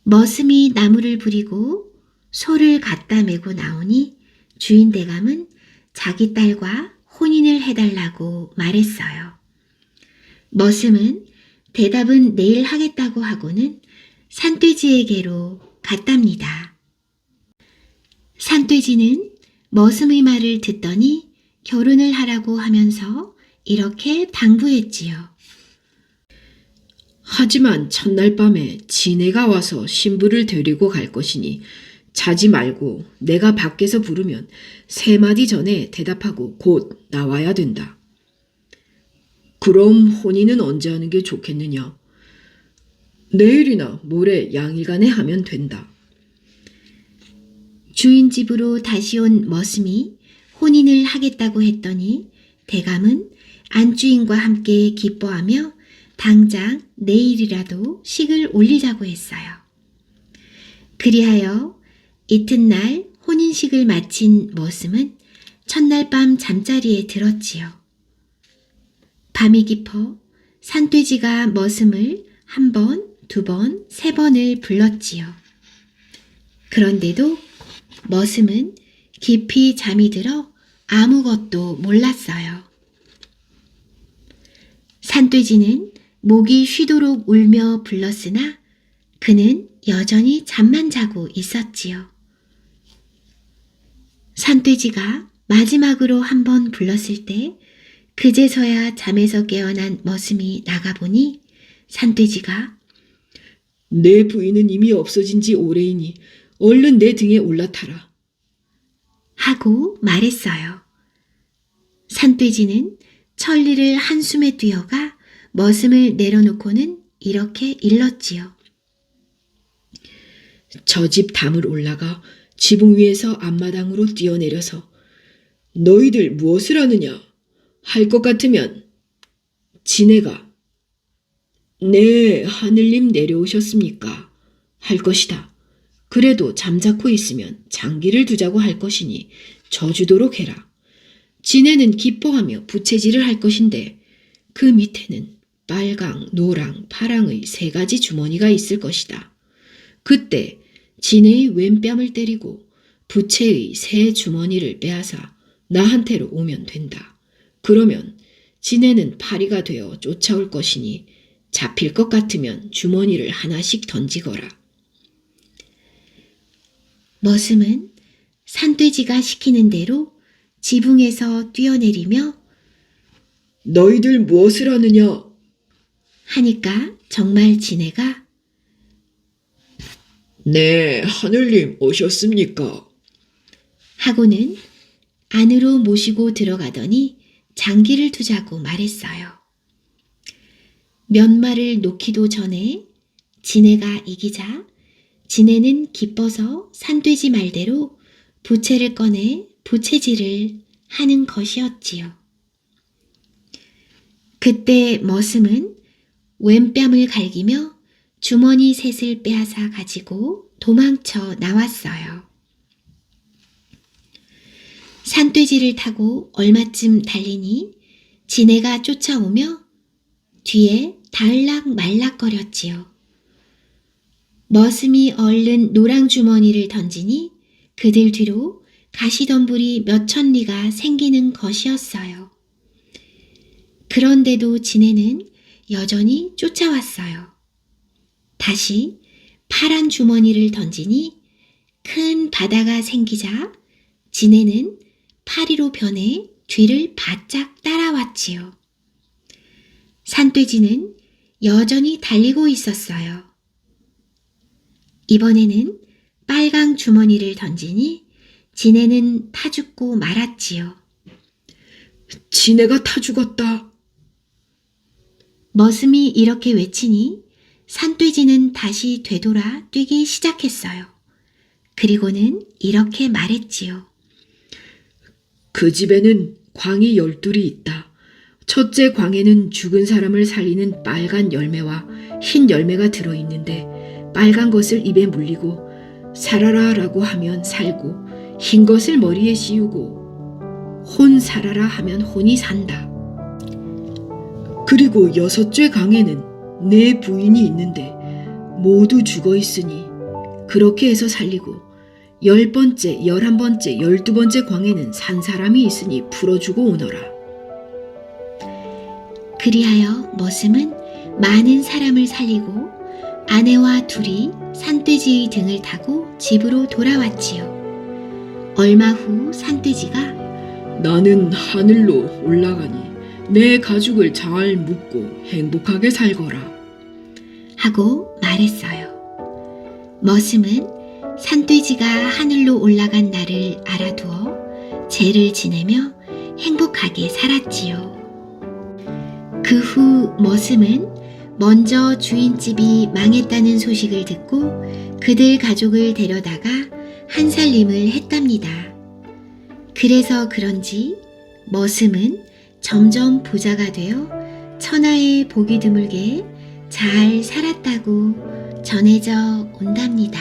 머슴이 나무를 부리고 소를 갖다 메고 나오니 주인 대감은 자기 딸과 혼인을 해달라고 말했어요. 머슴은 대답은 내일 하겠다고 하고는 산돼지에게로 갔답니다. 산돼지는 머슴의 말을 듣더니 결혼을 하라고 하면서 이렇게 당부했지요. 하지만 첫날 밤에 지네가 와서 신부를 데리고 갈 것이니 자지 말고 내가 밖에서 부르면 3마디 전에 대답하고 곧 나와야 된다. 그럼 혼인은 언제 하는 게 좋겠느냐? 내일이나 모레 양일간에 하면 된다. 주인 집으로 다시 온 머슴이 혼인을 하겠다고 했더니 대감은 안주인과 함께 기뻐하며 당장 내일이라도 식을 올리자고 했어요. 그리하여 이튿날 혼인식을 마친 머슴은 첫날 밤 잠자리에 들었지요. 밤이 깊어 산돼지가 머슴을 1번, 2번, 3번을 불렀지요. 그런데도 머슴은 깊이 잠이 들어 아무것도 몰랐어요. 산돼지는 목이 쉬도록 울며 불렀으나 그는 여전히 잠만 자고 있었지요. 산돼지가 마지막으로 1번 불렀을 때 그제서야 잠에서 깨어난 머슴이 나가보니 산돼지가 내 부인은 이미 없어진 지 오래이니 얼른 내 등에 올라타라. 하고 말했어요. 산돼지는 천리를 한숨에 뛰어가 머슴을 내려놓고는 이렇게 일렀지요. 저 집 담을 올라가 지붕 위에서 앞마당으로 뛰어내려서 너희들 무엇을 하느냐? 할 것 같으면 지네가 네 하늘님 내려오셨습니까? 할 것이다. 그래도 잠자코 있으면 장기를 두자고 할 것이니 저주도록 해라. 지네는 기뻐하며 부채질을 할 것인데 그 밑에는 빨강, 노랑, 파랑의 3가지 주머니가 있을 것이다. 그때 지네의 왼뺨을 때리고 부채의 3 주머니를 빼앗아 나한테로 오면 된다. 그러면 지네는 파리가 되어 쫓아올 것이니 잡힐 것 같으면 주머니를 하나씩 던지거라. 머슴은 산돼지가 시키는 대로 지붕에서 뛰어내리며 너희들 무엇을 하느냐? 하니까 정말 지네가 네, 하늘님 오셨습니까? 하고는 안으로 모시고 들어가더니 장기를 두자고 말했어요. 몇 말을 놓기도 전에 지네가 이기자 지네는 기뻐서 산돼지 말대로 부채를 꺼내 부채질을 하는 것이었지요. 그때 머슴은 왼뺨을 갈기며 주머니 셋을 빼앗아 가지고 도망쳐 나왔어요. 산돼지를 타고 얼마쯤 달리니 지네가 쫓아오며 뒤에 달락말락거렸지요. 머슴이 얼른 노랑 주머니를 던지니 그들 뒤로 가시덤불이 몇 천리가 생기는 것이었어요. 그런데도 지네는 여전히 쫓아왔어요. 다시 파란 주머니를 던지니 큰 바다가 생기자 지네는 파리로 변해 뒤를 바짝 따라왔지요. 산돼지는 여전히 달리고 있었어요. 이번에는 빨강 주머니를 던지니 지네는 타 죽고 말았지요. 지네가 타 죽었다. 머슴이 이렇게 외치니 산돼지는 다시 되돌아 뛰기 시작했어요. 그리고는 이렇게 말했지요. 그 집에는 광이 12이 있다. 첫째 광에는 죽은 사람을 살리는 빨간 열매와 흰 열매가 들어있는데 빨간 것을 입에 물리고 살아라라고 하면 살고 흰 것을 머리에 씌우고 혼 살아라 하면 혼이 산다. 그리고 6째 강에는 4 부인이 있는데 모두 죽어 있으니 그렇게 해서 살리고 10번째, 11번째, 12번째 광에는 산 사람이 있으니 풀어주고 오너라. 그리하여 머슴은 많은 사람을 살리고 아내와 둘이 산돼지의 등을 타고 집으로 돌아왔지요. 얼마 후 산돼지가 나는 하늘로 올라가니 내 가족을 잘 묻고 행복하게 살거라. 하고 말했어요. 머슴은 산돼지가 하늘로 올라간 날을 알아두어 죄를 지내며 행복하게 살았지요. 그 후 머슴은 먼저 주인집이 망했다는 소식을 듣고 그들 가족을 데려다가 한살림을 했답니다. 그래서 그런지 머슴은 점점 부자가 되어 천하에 복이 드물게 잘 살았다고 전해져 온답니다.